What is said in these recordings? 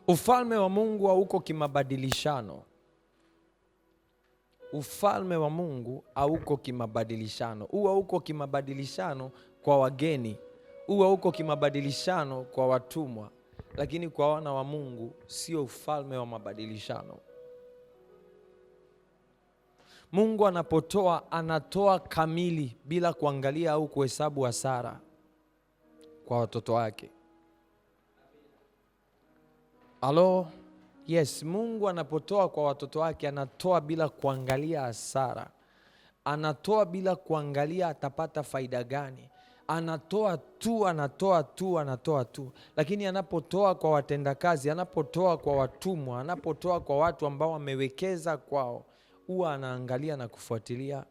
Ufalme wa Mungu hauko kimabadilishano. Ufalme wa Mungu hauko kimabadilishano. Huwa uko kimabadilishano kwa wageni, huwa uko kimabadilishano kwa watumwa, lakini kwa wana wa Mungu sio ufalme wa mabadilishano. Mungu anapotoa, anatoa kamili bila kuangalia au kuhesabu hasara kwa watoto wake. Halo? Yes, Mungu anapotoa kwa watoto wake, anatoa bila kuangalia hasara. Anatoa bila kuangalia atapata faida gani. Anatoa tu. Lakini anapotoa kwa watendakazi, anapotoa kwa watumwa, anapotoa kwa watu ambao wamewekeza kwao, huwa anaangalia na kufuatilia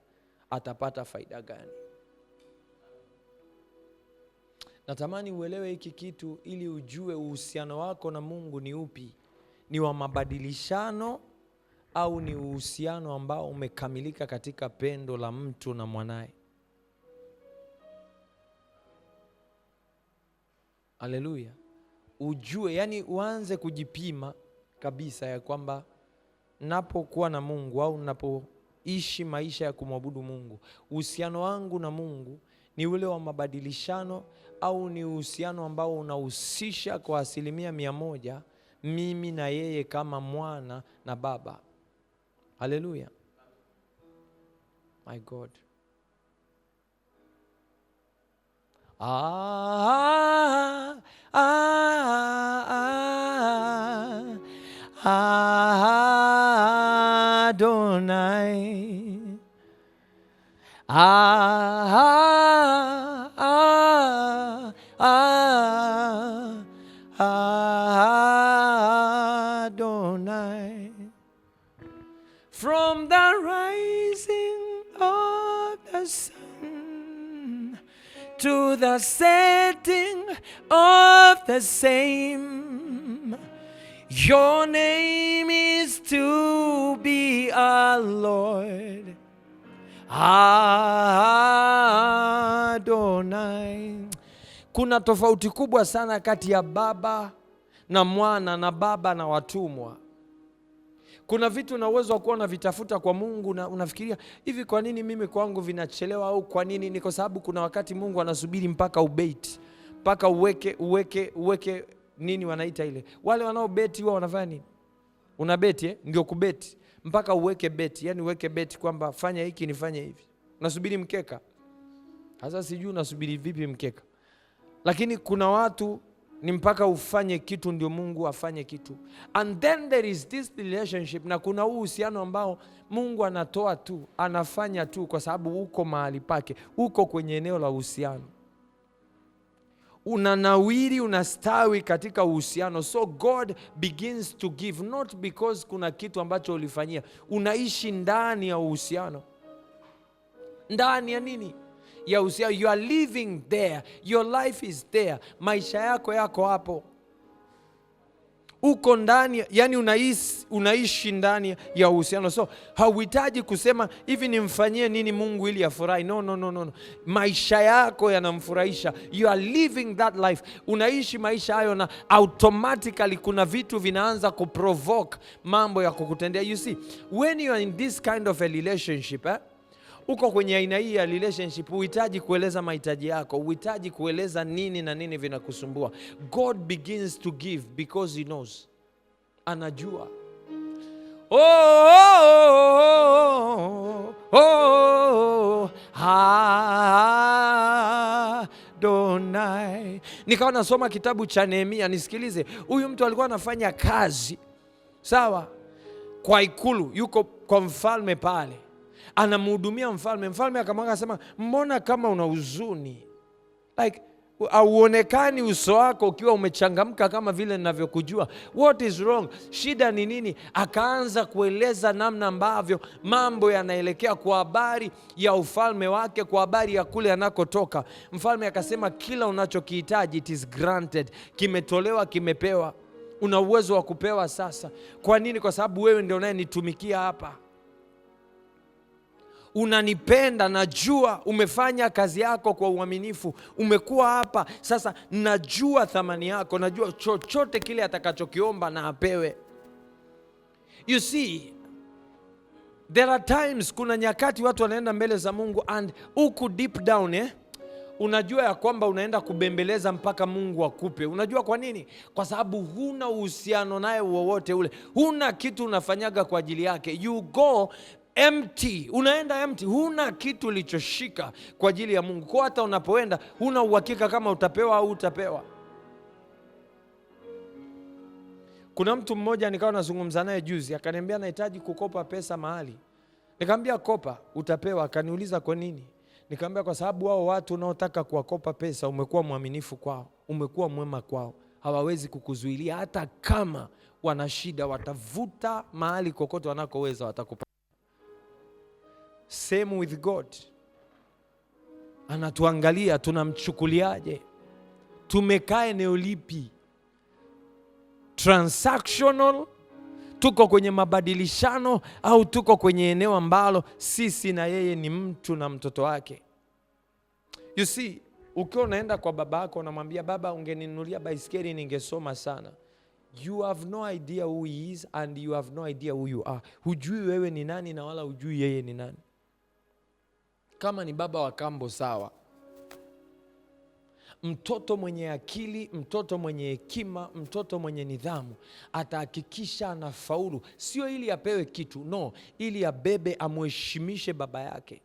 atapata faida gani. Natamani uelewe hiki kitu ili ujue uhusiano wako na Mungu ni upi. Ni wa mabadilishano au ni uhusiano ambao umekamilika katika pendo la mtu na mwanae. Haleluya. Ujue, yani uanze kujipima kabisa ya kwamba napokuwa na Mungu au napoishi maisha ya kumwabudu Mungu, uhusiano wangu na Mungu ni ule wa mabadilishano au ni uhusiano ambao unahusisha kwa 100% mimi na yeye kama mwana na baba. Haleluya. My God. Adonai. Adonai. From the rising of the sun to the setting of the same, your name is to be our Lord. Adonai. Kuna tofauti kubwa sana kati ya baba na mwana na baba na watumwa. Kuna vitu na uwezo wa kuwa unavitafuta kwa Mungu na unafikiria hivi, kwa nini mimi kwangu vinachelewa? Au kwa nini? Ni kwa sababu kuna wakati Mungu anasubiri mpaka ubeti, mpaka uweke nini wanaita ile, wale wanaobeti huwa wanafanya nini? Unabeti ndio kubeti, mpaka uweke beti, yani uweke beti kwamba fanya hiki nifanye hivi. Unasubiri mkeka. Sasa sijui unasubiri vipi mkeka. Lakini kuna watu ni mpaka ufanye kitu ndio Mungu afanye kitu. And then there is this relationship, na kuna uhusiano ambao Mungu anatoa tu, anafanya tu kwa sababu uko mahali pake, uko kwenye eneo la uhusiano. Unanawiri, unastawi katika uhusiano. So God begins to give, not because kuna kitu ambacho ulifanyia. Unaishi ndani ya uhusiano. Ndani ya nini? Ya uhusiano. You are living there. Your life is there. Maisha yako hapo. Uko ndani, yani unaishi ndani ya uhusiano. So hauhitaji kusema hivi nimfanyie nini Mungu ili afurahi. No. Maisha yako yanamfurahisha. You are living that life. Unaishi maisha hayo na automatically kuna vitu vinaanza kuprovoke mambo ya kukutendea. You see, when you are in this kind of a relationship, uko kwenye aina hii ya relationship, uhitaji kueleza mahitaji yako, uhitaji kueleza nini na nini vinakusumbua. God begins to give because he knows. Anajua. Adonai. Nikawa nasoma kitabu cha Nehemia, nisikilize. Huyu mtu alikuwa anafanya kazi, sawa, kwa ikulu, yuko kwa mfalme pale. Anamhudumia mfalme. Mfalme akamwanga akasema, mbona kama una huzuni? Like, hauonekani uso wako ukiwa umechangamka kama vile ninavyokujua. What is wrong? Shida ni nini? Akaanza kueleza namna ambavyo mambo yanaelekea kwa habari ya ufalme wake, kwa habari ya kule anakotoka. Mfalme akasema, kila unachokihitaji, it is granted. Kimetolewa, kimepewa. Una uwezo wa kupewa sasa. Kwa nini? Kwa sababu wewe ndio unayenitumikia hapa. unanipenda, najua umefanya kazi yako kwa uaminifu, umekuwa hapa sasa, najua thamani yako, najua chochote kile atakachokiomba na apewe. You see, there are times, kuna nyakati watu wanaenda mbele za Mungu and huku deep down unajua ya kwamba unaenda kubembeleza mpaka Mungu akupe. Unajua kwa nini? Kwa sababu huna uhusiano naye wowote ule, huna kitu unafanyaga kwa ajili yake. You go empty, unaenda empty, huna kitu ulichoshika kwa ajili ya Mungu. Kwa hata unapoenda huna uhakika kama utapewa au utapewa. Kuna mtu mmoja nikawa nazungumza naye juzi, akaniambia nahitaji kukopa pesa mahali. Nikamwambia kopa, utapewa. Akaniuliza kwa nini? Nikamwambia kwa sababu wao watu unaotaka kuwakopa pesa umekuwa mwaminifu kwao, umekuwa mwema kwao, hawawezi kukuzuilia. Hata kama wana shida, watavuta mahali kokote wanakoweza, watakupa. Same with God. Anatuangalia tunamchukuliaje, tumekaa eneo lipi, transactional, tuko kwenye mabadilishano, au tuko kwenye eneo ambalo sisi na yeye ni mtu na mtoto wake. You see, ukiwa unaenda kwa baba yako unamwambia baba, ungeninunulia baisikeli ningesoma sana. You have no idea who he is and you have no idea who you are. Hujui wewe ni nani na wala hujui yeye ni nani. Kama ni baba wa kambo sawa. Mtoto mwenye akili, mtoto mwenye hekima, mtoto mwenye nidhamu atahakikisha anafaulu, sio ili apewe kitu, no, ili abebe, amheshimishe baba yake.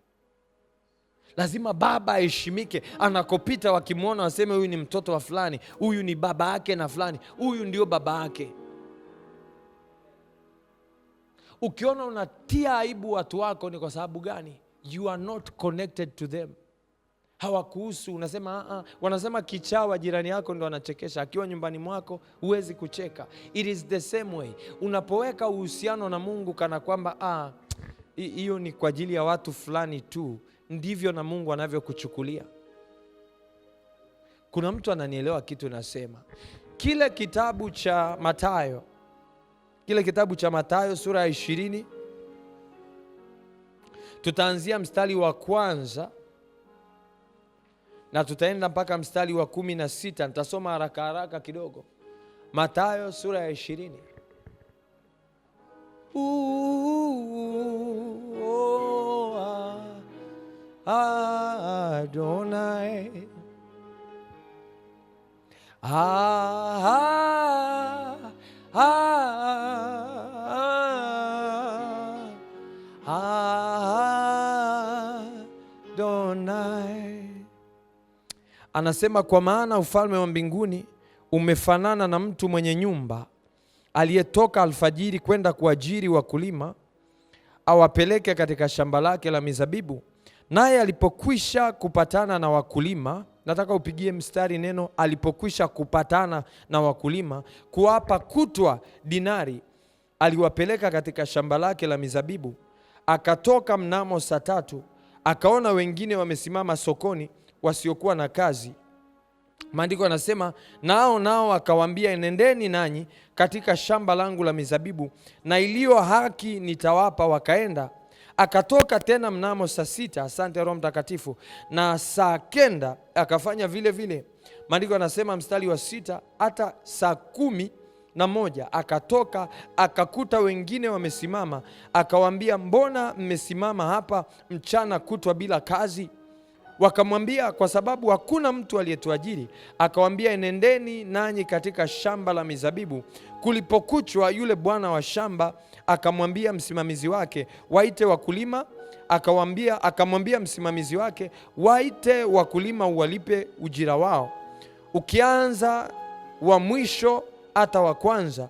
Lazima baba aheshimike, anakopita wakimwona waseme huyu ni mtoto wa fulani, huyu ni baba yake na fulani, huyu ndio baba yake. Ukiona unatia aibu watu wako ni kwa sababu gani? You are not connected to them. Hawakuhusu. Unasema wanasema kichawa jirani yako ndo anachekesha, akiwa nyumbani mwako huwezi kucheka. It is the same way. Unapoweka uhusiano na Mungu kana kwamba hiyo ni kwa ajili ya watu fulani tu, ndivyo na Mungu anavyokuchukulia. Kuna mtu ananielewa kitu nasema? Kile kitabu cha Mathayo sura ya 20, tutaanzia mstari wa kwanza na tutaenda mpaka mstari wa 16. Nitasoma haraka haraka kidogo. Mathayo sura ya 20. Adonai, Adonai. Anasema kwa maana ufalme wa mbinguni umefanana na mtu mwenye nyumba aliyetoka alfajiri kwenda kuajiri wakulima awapeleke katika shamba lake la mizabibu. Naye alipokwisha kupatana na wakulima, nataka upigie mstari neno alipokwisha kupatana na wakulima, kuwapa kutwa dinari, aliwapeleka katika shamba lake la mizabibu. Akatoka mnamo saa 3, akaona wengine wamesimama sokoni wasiokuwa na kazi. Maandiko yanasema nao akawaambia, nendeni nanyi katika shamba langu la mizabibu, na iliyo haki nitawapa. Wakaenda. Akatoka tena mnamo saa 6, asante Roho Mtakatifu, na saa 9 akafanya vile vile. Maandiko yanasema mstari wa 6, hata saa 11 akatoka akakuta wengine wamesimama, akawaambia, mbona mmesimama hapa mchana kutwa bila kazi? Wakamwambia, kwa sababu hakuna mtu aliyetuajiri. Akawaambia, nendeni nanyi katika shamba la mizabibu. Kulipokuchwa, yule bwana wa shamba akamwambia msimamizi wake, waite wakulima. Akamwambia msimamizi wake, waite wakulima uwalipe ujira wao, ukianza wa mwisho hata wa kwanza.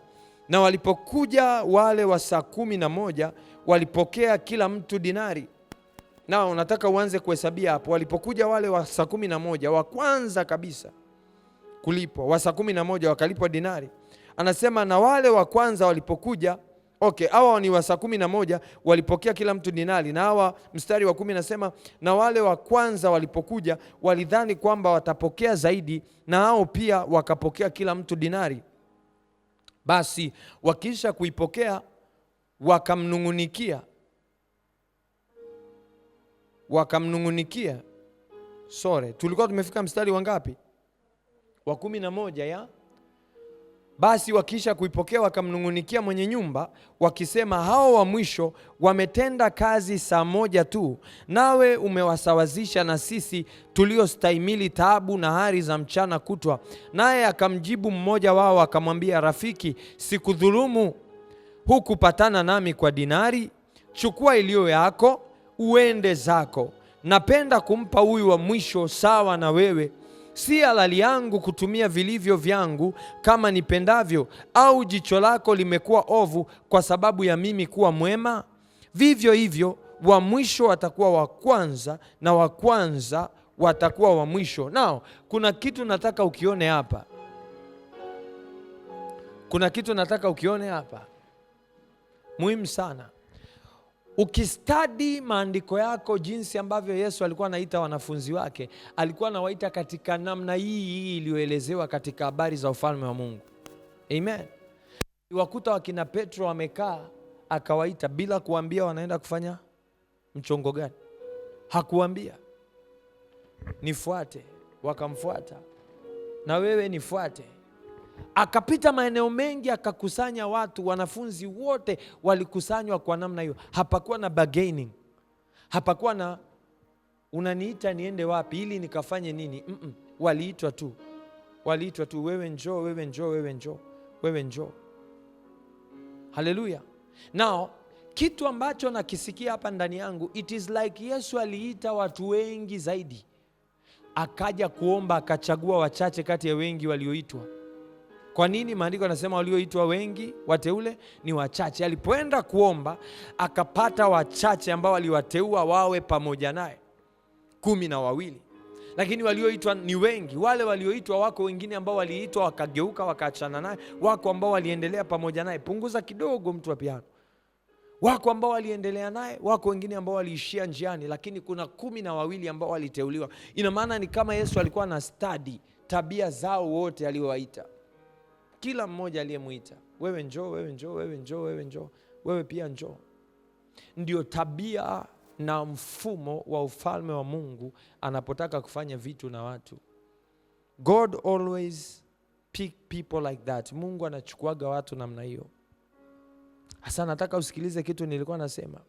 Na walipokuja wale wa saa 11 walipokea kila mtu dinari. Na unataka uanze kuhesabia hapo. Walipokuja wale wa saa 11 wa kwanza kabisa kulipwa, wa saa 11 wakalipwa dinari. Anasema na wale wa kwanza walipokuja, hawa ni wa saa 11 walipokea kila mtu dinari. Na hawa mstari wa 10 anasema na wale wa kwanza walipokuja walidhani kwamba watapokea zaidi, na hao pia wakapokea kila mtu dinari. Basi wakiisha kuipokea wakamnungunikia. wakamnung'unikia. Tulikuwa tumefika mstari wa ngapi? Wa 11 ya? Basi wakisha kuipokea wakamnung'unikia mwenye nyumba wakisema, hao wa mwisho wametenda kazi saa moja tu, nawe umewasawazisha na sisi tuliostahimili taabu na hari za mchana kutwa. Naye akamjibu mmoja wao akamwambia, rafiki, sikudhulumu hukupatana nami kwa dinari? Chukua iliyo yako uende zako. Napenda kumpa huyu wa mwisho sawa na wewe. Si halali yangu kutumia vilivyo vyangu kama nipendavyo? Au jicho lako limekuwa ovu kwa sababu ya mimi kuwa mwema? Vivyo hivyo wa mwisho watakuwa wa kwanza, na wa kwanza watakuwa wa mwisho. Nao kuna kitu nataka ukione hapa. Muhimu sana. Ukistadi maandiko yako, jinsi ambavyo Yesu alikuwa anaita wanafunzi wake, alikuwa anawaita katika namna hii iliyoelezewa katika habari za ufalme wa Mungu. Amen. Wakuta wakina Petro wamekaa, akawaita bila kuambia wanaenda kufanya mchongo gani. Hakuambia, nifuate. Wakamfuata. Na wewe nifuate. Akapita maeneo mengi, akakusanya watu. Wanafunzi wote walikusanywa kwa namna hiyo. Hapakuwa na bargaining. Hapakuwa na unaniita niende wapi ili nikafanye nini. Waliitwa tu. Wewe njoo, wewe njoo, wewe njoo, wewe njoo. Haleluya. Now, kitu ambacho nakisikia hapa ndani yangu, it is like Yesu aliita watu wengi zaidi, akaja kuomba, akachagua wachache kati ya wengi walioitwa. Kwa nini? Maandiko yanasema walioitwa wengi, wateule ni wachache. Alipoenda kuomba, akapata wachache ambao waliwateua wawe pamoja naye, 12. Lakini walioitwa ni wengi. Wale walioitwa wako wengine ambao waliitwa wakageuka wakaachana naye, wako ambao waliendelea pamoja naye. Punguza kidogo mtu wa piano. Wako ambao waliendelea naye, wako wengine ambao waliishia njiani, lakini kuna 12 ambao waliteuliwa. Ina maana ni kama Yesu alikuwa na study tabia zao wote aliowaita. Kila mmoja aliyemuita, wewe njoo, wewe njoo, wewe njoo, wewe njoo, wewe pia njoo. Ndio tabia na mfumo wa ufalme wa Mungu anapotaka kufanya vitu na watu. God always pick people like that. Mungu anachukuaga watu namna hiyo. Hasa nataka usikilize kitu nilikuwa nasema.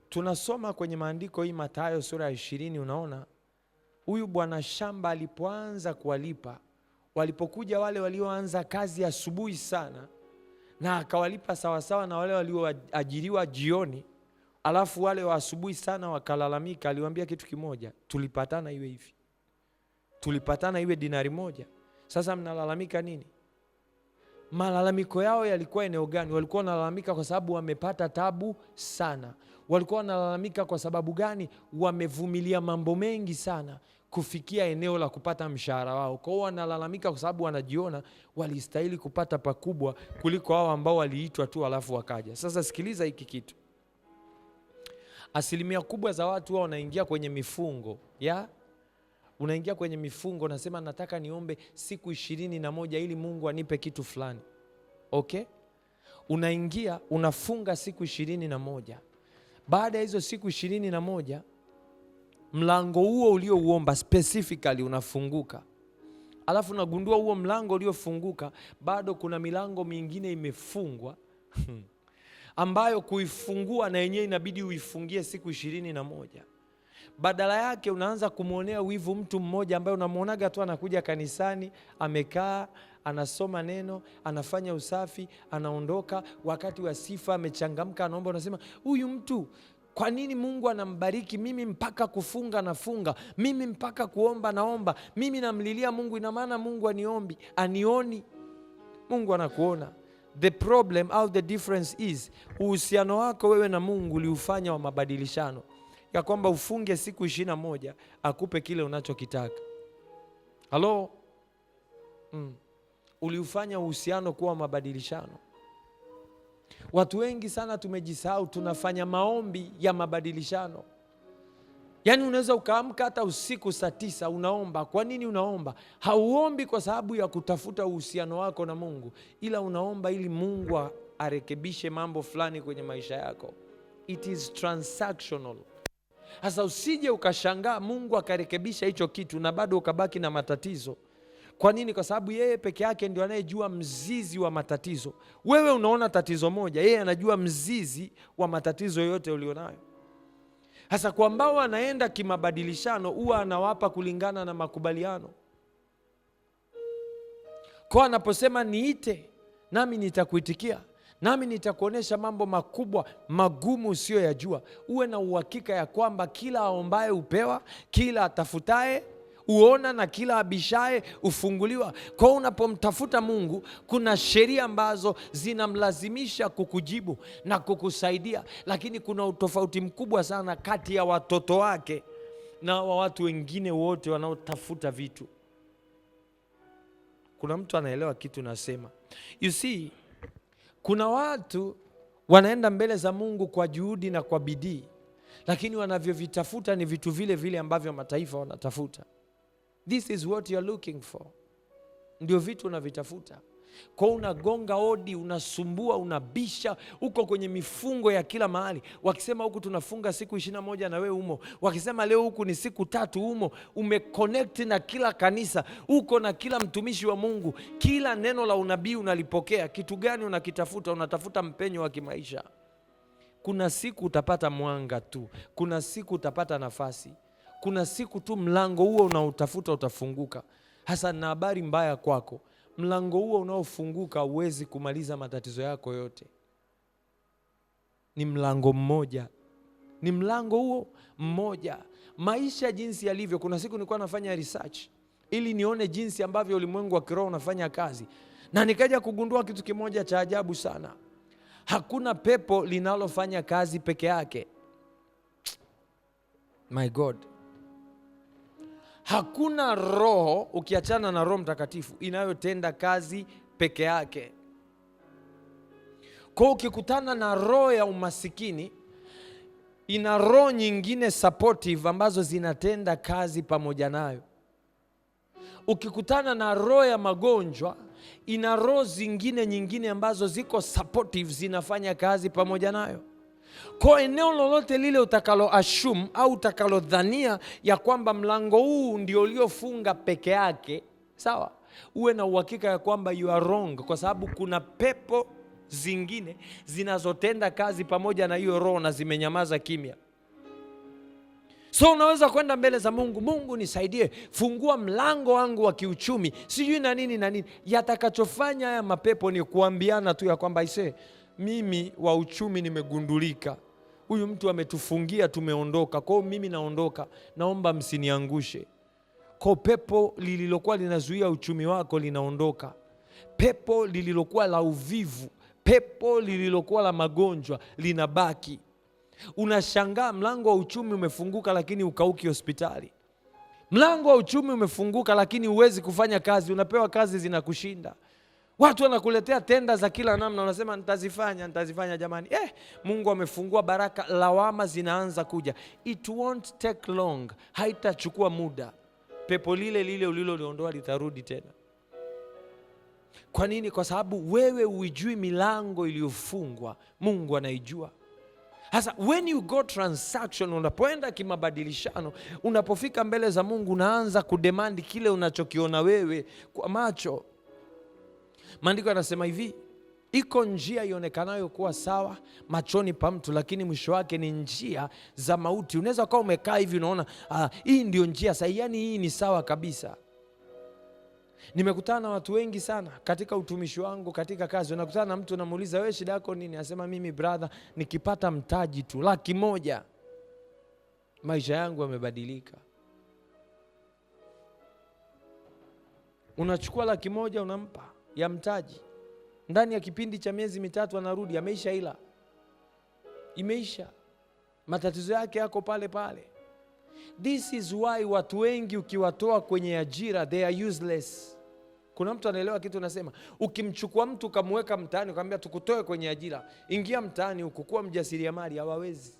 Tunasoma kwenye maandiko hii Mathayo sura ya 20, unaona huyu bwana shamba alipoanza kuwalipa, walipokuja wale walioanza kazi asubuhi sana, na akawalipa sawasawa na wale walioajiriwa jioni, alafu wale wa asubuhi sana wakalalamika, aliwaambia kitu kimoja, tulipatana iwe hivi, tulipatana iwe dinari moja. Sasa mnalalamika nini? Malalamiko yao yalikuwa eneo gani? Walikuwa wanalalamika kwa sababu wamepata tabu sana. Walikuwa wanalalamika kwa sababu gani? Wamevumilia mambo mengi sana kufikia eneo la kupata mshahara wao. Kwa hiyo wanalalamika kwa sababu wanajiona walistahili kupata pakubwa kuliko hao ambao waliitwa tu alafu wakaja. Sasa sikiliza hiki kitu. Asilimia kubwa za watu wao wanaingia kwenye mifungo. Unaingia kwenye mifungo, nasema nataka niombe siku 21 ili Mungu anipe kitu fulani. Okay? Unaingia, unafunga siku 21. Baada ya hizo siku 21, mlango huo uliouomba specifically unafunguka. Alafu unagundua huo mlango uliofunguka, bado kuna milango mingine imefungwa ambayo kuifungua na yenyewe inabidi uifungie siku 21. Badala yake unaanza kumwonea wivu mtu mmoja ambaye unamuonaga tu anakuja kanisani, amekaa, anasoma neno, anafanya usafi, anaondoka, wakati wa sifa amechangamka, anaomba, unasema huyu mtu kwa nini Mungu anambariki? Mimi mpaka kufunga nafunga, mimi mpaka kuomba naomba, mimi namlilia Mungu, ina maana Mungu anioni? Mungu anakuona. The problem au the difference is, uhusiano wako wewe na Mungu uliufanya wa mabadilishano, ya kwamba ufunge siku 21 akupe kile unachokitaka. Halo? Uliufanya uhusiano kuwa mabadilishano. Watu wengi sana tumejisahau, tunafanya maombi ya mabadilishano. Yaani unaweza ukaamka hata usiku saa 9 unaomba. Kwa nini unaomba? Hauombi kwa sababu ya kutafuta uhusiano wako na Mungu, ila unaomba ili Mungu arekebishe mambo fulani kwenye maisha yako. It is transactional. Sasa usije ukashangaa Mungu akarekebisha hicho kitu na bado ukabaki na matatizo. Kwa nini? Kwa sababu yeye peke yake ndio anayejua mzizi wa matatizo. Wewe unaona tatizo moja, yeye anajua mzizi wa matatizo yote ulionayo. Sasa kwa ambao anaenda kimabadilishano, huwa anawapa kulingana na makubaliano. Kwa anaposema niite nami nitakuitikia, nami nitakuonesha mambo makubwa magumu usiyoyajua, uwe na uhakika ya kwamba kila aombaye upewa, kila atafutaye uona, na kila abishaye ufunguliwa. Kwa unapomtafuta Mungu, kuna sheria ambazo zinamlazimisha kukujibu na kukusaidia, lakini kuna utofauti mkubwa sana kati ya watoto wake na wa watu wengine wote wanaotafuta vitu. Kuna mtu anaelewa kitu nasema? You see, kuna watu wanaenda mbele za Mungu kwa juhudi na kwa bidii, lakini wanavyovitafuta ni vitu vile vile ambavyo mataifa wanatafuta. This is what you're looking for. Ndio vitu unavitafuta. Kwa unagonga hodi, unasumbua, unabisha, uko kwenye mifungo ya kila mahali. Wakisema huku tunafunga siku 21 na wewe umo. Wakisema leo huku ni siku 3 umo. Umeconnect na kila kanisa, uko na kila mtumishi wa Mungu. Kila neno la unabii unalipokea. Kitu gani unakitafuta? Unatafuta mpenyo wa kimaisha. Kuna siku utapata mwanga tu. Kuna siku utapata nafasi. Kuna siku tu mlango huo unaotafuta utafunguka. Hasa na habari mbaya kwako, mlango huo unaofunguka huwezi kumaliza matatizo yako yote. Ni mlango mmoja. Ni mlango huo mmoja. Maisha jinsi yalivyo, kuna siku nilikuwa nafanya research ili nione jinsi ambavyo ulimwengu wa kiroho unafanya kazi, na nikaja kugundua kitu kimoja cha ajabu sana. Hakuna pepo linalofanya kazi peke yake. My God. Hakuna roho, ukiachana na Roho Mtakatifu, inayotenda kazi peke yake. Kwa ukikutana na roho ya umasikini, ina roho nyingine supportive ambazo zinatenda kazi pamoja nayo. Ukikutana na roho ya magonjwa, ina roho nyingine ambazo ziko supportive, zinafanya kazi pamoja nayo. Kwa eneo lolote lile utakalo assume au utakalo dhania ya kwamba mlango huu ndio uliofunga peke yake, sawa, uwe na uhakika ya kwamba you are wrong, kwa sababu kuna pepo zingine zinazotenda kazi pamoja na hiyo roho na zimenyamaza kimya. So unaweza kwenda mbele za Mungu, Mungu nisaidie, fungua mlango wangu wa kiuchumi, sijui na nini na nini. Yatakachofanya haya mapepo ni kuambiana tu ya kwamba mimi wa uchumi nimegundulika, huyu mtu ametufungia, tumeondoka, kwa hiyo mimi naondoka, naomba msiniangushe. Kwa pepo lililokuwa linazuia uchumi wako linaondoka. Pepo lililokuwa la uvivu, pepo lililokuwa la magonjwa linabaki. Unashangaa mlango wa uchumi umefunguka lakini ukauki hospitali. Mlango wa uchumi umefunguka lakini huwezi kufanya kazi, unapewa kazi zinakushinda. Watu wanakuletea tenda za kila namna, unasema nitazifanya jamani. Mungu amefungua baraka, lawama zinaanza kuja. It won't take long, haitachukua muda. Pepo lile uliloliondoa litarudi tena. Kwa nini? Kwa sababu wewe huijui milango iliyofungwa, Mungu anaijua. Sasa when you go transaction, unapoenda kimabadilishano, unapofika mbele za Mungu, unaanza kudemand kile unachokiona wewe kwa macho. Maandiko yanasema hivi, iko njia ionekanayo kuwa sawa machoni pa mtu, lakini mwisho wake ni njia za mauti. Unaweza kuwa umekaa hivi unaona hii ndio njia sahihi, yani hii ni sawa kabisa. Nimekutana na watu wengi sana katika utumishi wangu, katika kazi. Unakutana na mtu unamuuliza, wewe shida yako nini? Anasema mimi brother, nikipata mtaji tu 100,000 maisha yangu yamebadilika. Unachukua 100,000 unampa ya mtaji, ndani ya kipindi cha miezi 3 anarudi ameisha, ila imeisha, matatizo yake yako pale pale. This is why watu wengi ukiwatoa kwenye ajira they are useless. Kuna mtu anaelewa kitu nasema? Ukimchukua mtu ukamweka mtaani ukamwambia tukutoe kwenye ajira, ingia mtaani ukukua mjasiriamali, hawawezi.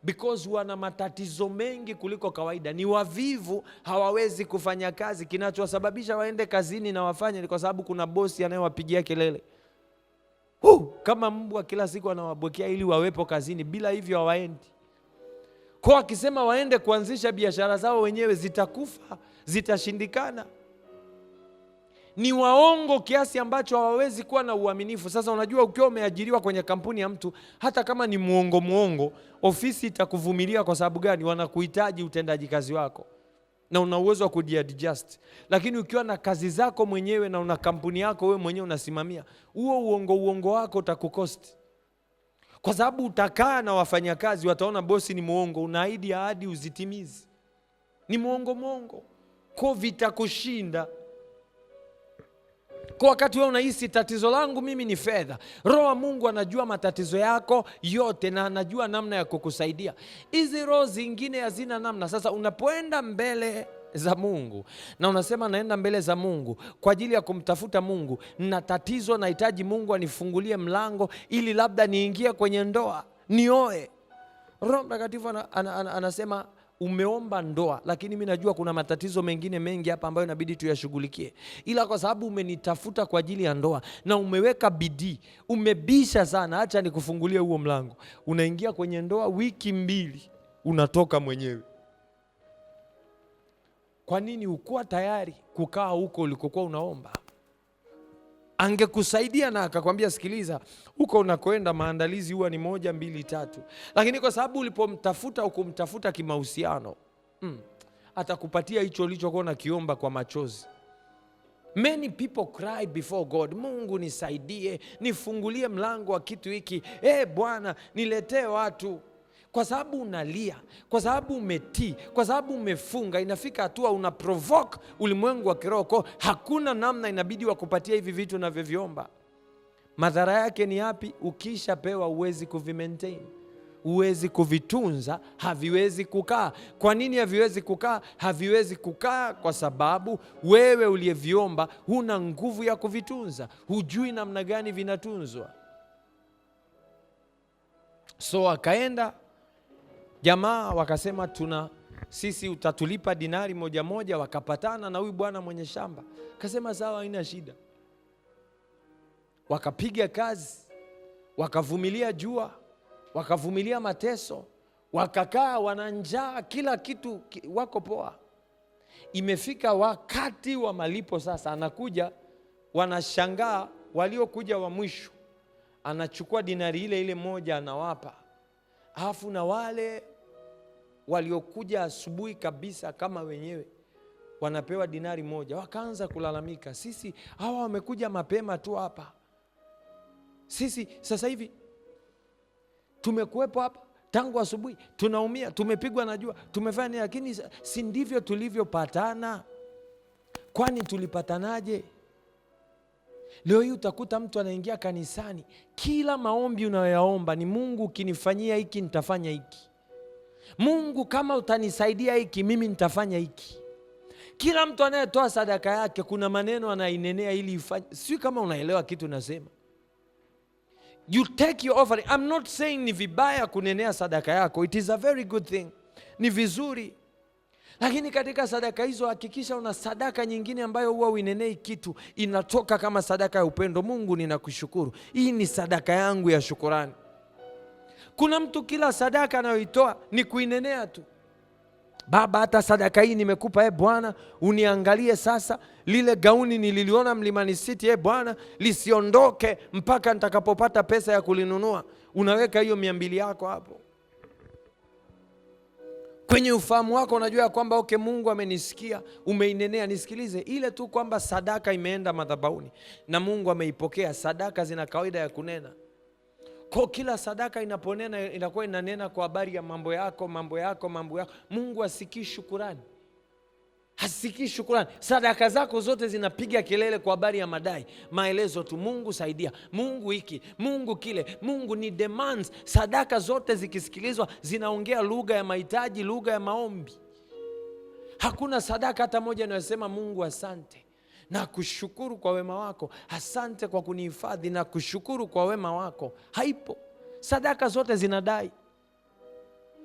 Because wana matatizo mengi kuliko kawaida, ni wavivu, hawawezi kufanya kazi. Kinachowasababisha waende kazini na wafanye ni kwa sababu kuna bosi anayewapigia kelele. Kama mbwa kila siku anawabwekea ili wawepo kazini, bila hivyo hawaendi. Kwa akisema waende kuanzisha biashara zao wenyewe, zitakufa, zitashindikana. Ni waongo kiasi ambacho hawawezi kuwa na uaminifu. Sasa unajua, ukiwa umeajiriwa kwenye kampuni ya mtu, hata kama ni muongo, ofisi itakuvumilia. Kwa sababu gani? Wanakuhitaji utendaji kazi wako na una uwezo wa kujiadjust. Lakini ukiwa na kazi zako mwenyewe na una kampuni yako wewe mwenyewe unasimamia, huo uongo wako utakukosti. Kwa sababu utakaa na wafanyakazi, wataona bosi ni muongo, unaahidi ahadi uzitimizi, ni muongo. Kwa vitakushinda. Kwa wakati wewe unahisi tatizo langu mimi ni fedha, Roho wa Mungu anajua matatizo yako yote na anajua namna ya kukusaidia. Hizi roho zingine hazina namna. Sasa unapoenda mbele za Mungu na unasema naenda mbele za Mungu kwa ajili ya kumtafuta Mungu, na tatizo, nahitaji Mungu anifungulie mlango ili labda niingie kwenye ndoa, nioe. Roho Mtakatifu anasema umeomba ndoa, lakini mimi najua kuna matatizo mengine mengi hapa ambayo inabidi tuyashughulikie. Ila kwa sababu umenitafuta kwa ajili ya ndoa na umeweka bidii, umebisha sana, acha nikufungulie huo mlango. Unaingia kwenye ndoa, wiki 2 unatoka mwenyewe. Kwa nini? Ukuwa tayari kukaa huko ulikokuwa unaomba. Angekusaidia na akakwambia, sikiliza, huko unakoenda maandalizi huwa ni 1, 2, 3. Lakini kwa sababu ulipomtafuta ukumtafuta kimahusiano, atakupatia hicho ulichokuwa unakiomba kwa machozi. Many people cry before God, Mungu nisaidie, nifungulie mlango wa kitu hiki. Bwana niletee watu. Kwa sababu unalia, kwa sababu umetii, kwa sababu umefunga, inafika hatua una provoke ulimwengu wa kiroho. Hakuna namna, inabidi wakupatia hivi vitu unavyoviomba. Madhara yake ni yapi? Ukishapewa uwezi kuvimaintain, uwezi kuvitunza, haviwezi kukaa. Kwa nini haviwezi kukaa? Haviwezi kukaa kwa sababu wewe uliyeviomba huna nguvu ya kuvitunza, hujui namna gani vinatunzwa. So akaenda jamaa wakasema, sisi utatulipa dinari 1. Wakapatana na huyu bwana mwenye shamba, akasema sawa, haina shida. Wakapiga kazi, wakavumilia jua, wakavumilia mateso, wakakaa, wana njaa, kila kitu wako poa. Imefika wakati wa malipo sasa, anakuja, wanashangaa, waliokuja wa mwisho anachukua dinari ile 1 anawapa. Alafu na wale waliokuja asubuhi kabisa kama wenyewe wanapewa dinari 1. Wakaanza kulalamika, sisi hawa wamekuja mapema tu hapa, sisi sasa hivi tumekuwepo hapa tangu asubuhi, tunaumia, tumepigwa na jua, tumefanya nini? Lakini si ndivyo tulivyopatana? Kwani tulipatanaje? Leo hii utakuta mtu anaingia kanisani, kila maombi unayoyaomba ni Mungu ukinifanyia hiki nitafanya hiki, Mungu kama utanisaidia hiki mimi nitafanya hiki. Kila mtu anayetoa sadaka yake kuna maneno anainenea ili ifanye. Sio kama unaelewa kitu nasema. You take your offering. I'm not saying ni vibaya kunenea sadaka yako. It is a very good thing. Ni vizuri. Lakini katika sadaka hizo hakikisha una sadaka nyingine ambayo huwa uinenei kitu, inatoka kama sadaka ya upendo. Mungu ninakushukuru, hii ni sadaka yangu ya shukurani. Kuna mtu kila sadaka anayoitoa ni kuinenea tu. Baba, hata sadaka hii nimekupa, Bwana uniangalie sasa, lile gauni nililiona Mlimani City, Bwana lisiondoke mpaka nitakapopata pesa ya kulinunua. Unaweka hiyo 200 yako hapo. Kwenye ufahamu wako unajua kwamba okay, Mungu amenisikia, umeinenea. Nisikilize, ile tu kwamba sadaka imeenda madhabahuni na Mungu ameipokea. Sadaka zina kawaida ya kunena. Kwa kila sadaka inaponena inakuwa inanena kwa habari ya mambo yako. Mungu hasikii shukurani. Hasikii shukurani. Sadaka zako zote zinapiga kelele kwa habari ya madai, maelezo tu. Mungu saidia, Mungu hiki, Mungu kile. Mungu ni demands. Sadaka zote zikisikilizwa zinaongea lugha ya mahitaji, lugha ya maombi. Hakuna sadaka hata moja inayosema Mungu asante na kushukuru kwa wema wako, asante kwa kunihifadhi na kushukuru kwa wema wako. Haipo. Sadaka zote zinadai,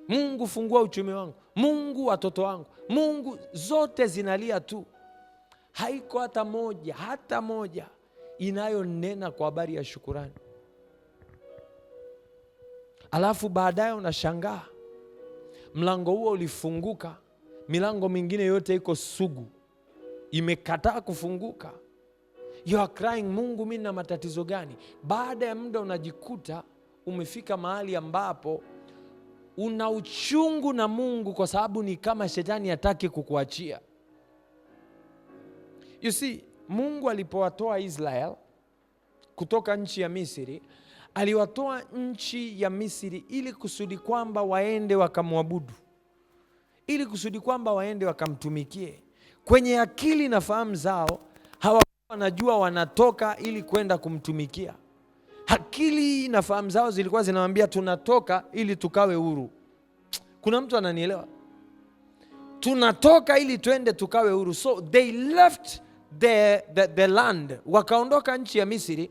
Mungu fungua uchumi wangu, Mungu watoto wangu, Mungu, zote zinalia tu. Haiko hata moja inayonena kwa habari ya shukurani. Alafu baadaye unashangaa mlango huo ulifunguka, milango mingine yote iko sugu, imekataa kufunguka. You are crying, Mungu mimi na matatizo gani? Baada ya muda unajikuta umefika mahali ambapo una uchungu na Mungu, kwa sababu ni kama shetani hataki kukuachia. You see, Mungu alipowatoa Israel kutoka nchi ya Misri, aliwatoa nchi ya Misri ili kusudi kwamba waende wakamwabudu, ili kusudi kwamba waende wakamtumikie. Kwenye akili na fahamu zao hawakuwa wanajua wanatoka ili kwenda kumtumikia. Akili na fahamu zao zilikuwa zinamwambia tunatoka ili tukawe huru. Kuna mtu ananielewa? Tunatoka ili twende tukawe huru. So they left the land, wakaondoka nchi ya Misri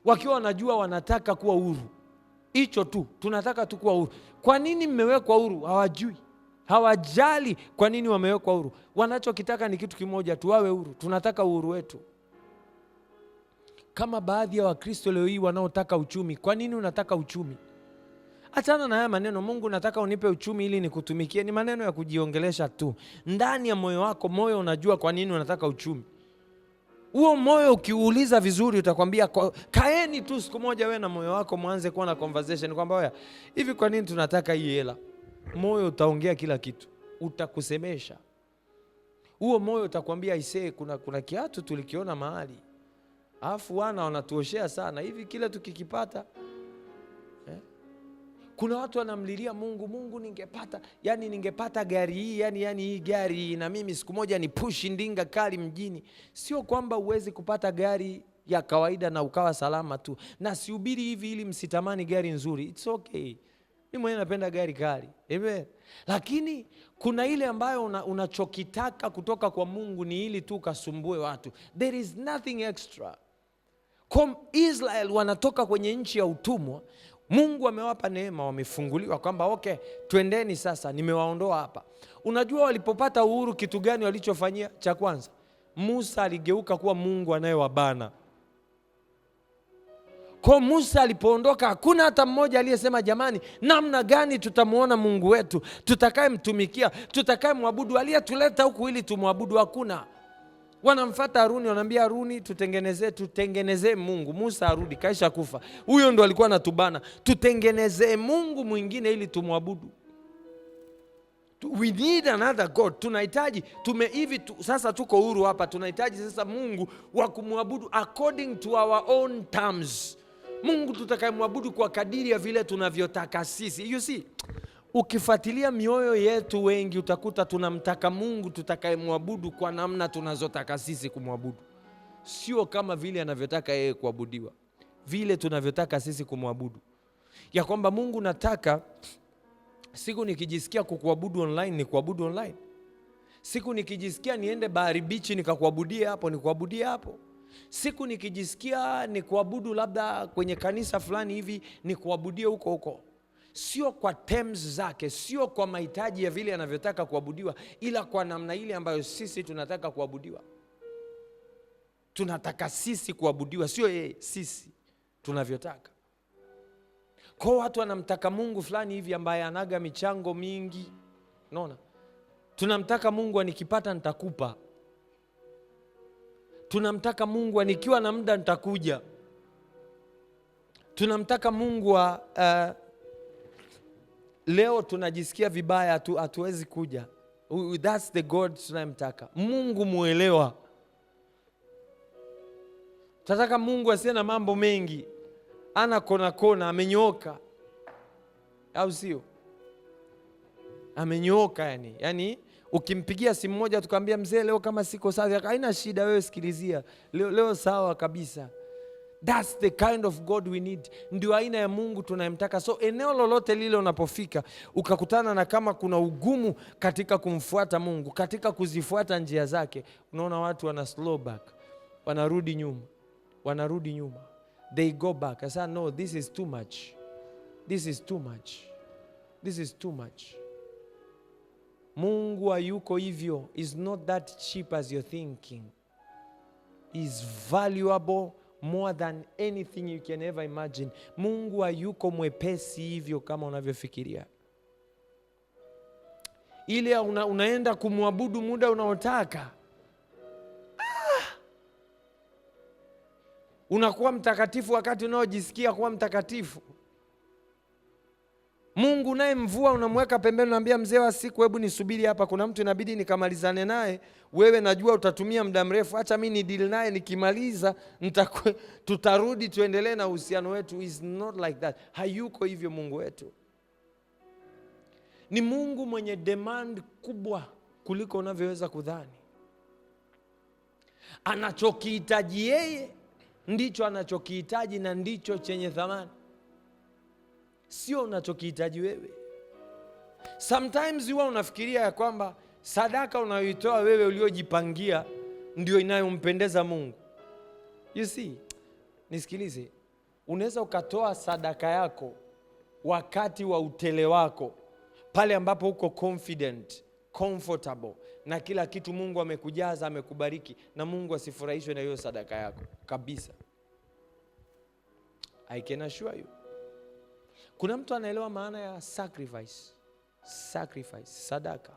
wakiwa wanajua wanataka kuwa huru. Hicho tu, tunataka tu kuwa huru. Kwa nini mmewekwa huru? Hawajui. Hawajali kwa nini wamewekwa huru. Wanachokitaka ni kitu kimoja, tuwawe huru. Tunataka uhuru wetu. Kama baadhi ya Wakristo leo hii wanaotaka uchumi. Kwa nini unataka uchumi? Achana na haya maneno, Mungu nataka unipe uchumi ili nikutumikie. Ni maneno ya kujiongelesha tu. Ndani ya moyo wako, moyo unajua kwa nini unataka uchumi. Huo moyo ukiuliza vizuri utakwambia, kaeni tu siku moja wewe na moyo wako muanze kuwa na conversation kwamba wewe, hivi kwa nini tunataka hii hela? Moyo utaongea kila kitu, utakusemesha. Huo moyo utakwambia isee, kuna kiatu tulikiona mahali, alafu wanatuoshea sana hivi, kila tukikipata Kuna watu wanamlilia Mungu, Mungu ningepata gari hii, yani hii gari na mimi siku moja ni push ndinga kali mjini. Sio kwamba uwezi kupata gari ya kawaida na ukawa salama tu. Na sihubiri hivi ili msitamani gari nzuri. It's okay. Mimi mwenyewe napenda gari kali. Amen. Lakini kuna ile ambayo unachokitaka kutoka kwa Mungu ni ili tu kasumbue watu. There is nothing extra. Kwa Israel wanatoka kwenye nchi ya utumwa, Mungu amewapa neema, wamefunguliwa kwamba okay, twendeni sasa, nimewaondoa hapa. Unajua walipopata uhuru kitu gani walichofanyia? Cha kwanza, Musa aligeuka kuwa Mungu anayewabana. Kwa Musa alipoondoka, hakuna hata mmoja aliyesema jamani, namna gani tutamuona Mungu wetu, tutakaye mtumikia, tutakaye muabudu, aliyetuleta huku ili tumwabudu? Hakuna. Wanamfuata Haruni, wanamwambia Haruni, tutengenezee Mungu. Musa arudi, kaisha kufa. Huyo ndo alikuwa anatubana. Tutengenezee Mungu mwingine ili tumwabudu. We need another God. Tunahitaji sasa tuko huru hapa, tunahitaji sasa Mungu wa kumwabudu according to our own terms. Mungu tutakayemwabudu kwa kadiri ya vile tunavyotaka sisi. You see, ukifuatilia mioyo yetu wengi utakuta tunamtaka Mungu tutakayemwabudu kwa namna tunazotaka sisi kumwabudu. Sio kama vile anavyotaka yeye kuabudiwa. Vile tunavyotaka sisi kumwabudu. Ya kwamba Mungu nataka siku nikijisikia kukuabudu online ni kuabudu online. Siku nikijisikia niende Bahari Beach nikakuabudie hapo, nikuabudie hapo. Siku nikijisikia ni kuabudu labda kwenye kanisa fulani hivi ni kuabudie huko huko. Sio kwa terms zake, sio kwa mahitaji ya vile anavyotaka kuabudiwa, ila kwa namna ile ambayo sisi tunataka kuabudiwa. Tunataka sisi kuabudiwa, sio yeye, sisi tunavyotaka. Kwa watu wanamtaka Mungu fulani hivi ambaye anaga michango mingi. Unaona? Tunamtaka Mungu nikipata nitakupa. Tunamtaka Mungu nikiwa na muda nitakuja. Tunamtaka Mungu leo tunajisikia vibaya hatuwezi kuja. That's the God tunayemtaka. Mungu muelewa. Tunataka Mungu asiye na mambo mengi. Ana kona amenyooka. Au sio? Amenyooka yani ukimpigia simu moja tukamwambia mzee leo kama siko sawa, haina shida wewe sikilizia. Leo sawa kabisa. That's the kind of God we need. Ndio aina ya Mungu tunayemtaka. So eneo lolote lile unapofika ukakutana na kama kuna ugumu katika kumfuata Mungu, katika kuzifuata njia zake, unaona watu wana slow back, wanarudi nyuma. They go back. I say no, this is too much. Mungu hayuko hivyo. Is not that cheap as you're thinking. Is valuable more than anything you can ever imagine. Mungu hayuko mwepesi hivyo kama unavyofikiria. ile unaenda kumwabudu muda unaotaka. Unakuwa mtakatifu wakati unaojisikia kuwa mtakatifu. Mungu naye mvua unamweka pembeni, unaambia mzee wa siku, hebu nisubiri hapa, kuna mtu inabidi nikamalizane naye, wewe najua utatumia muda mrefu, acha mimi ni deal naye, nikimaliza tutarudi tuendelee na uhusiano wetu. Is not like that. Hayuko hivyo Mungu wetu. Ni Mungu mwenye demand kubwa kuliko unavyoweza kudhani. Anachokihitaji yeye ndicho anachokihitaji na ndicho chenye thamani, sio unachokihitaji wewe. Sometimes huwa unafikiria ya kwamba sadaka unayoitoa wewe uliojipangia ndio inayompendeza Mungu. You see, nisikilize, unaweza ukatoa sadaka yako wakati wa utele wako, pale ambapo uko confident, comfortable na kila kitu, Mungu amekujaza, amekubariki, na Mungu asifurahishwe na hiyo sadaka yako kabisa. I can assure you. Kuna mtu anaelewa maana ya sacrifice? Sacrifice, sadaka.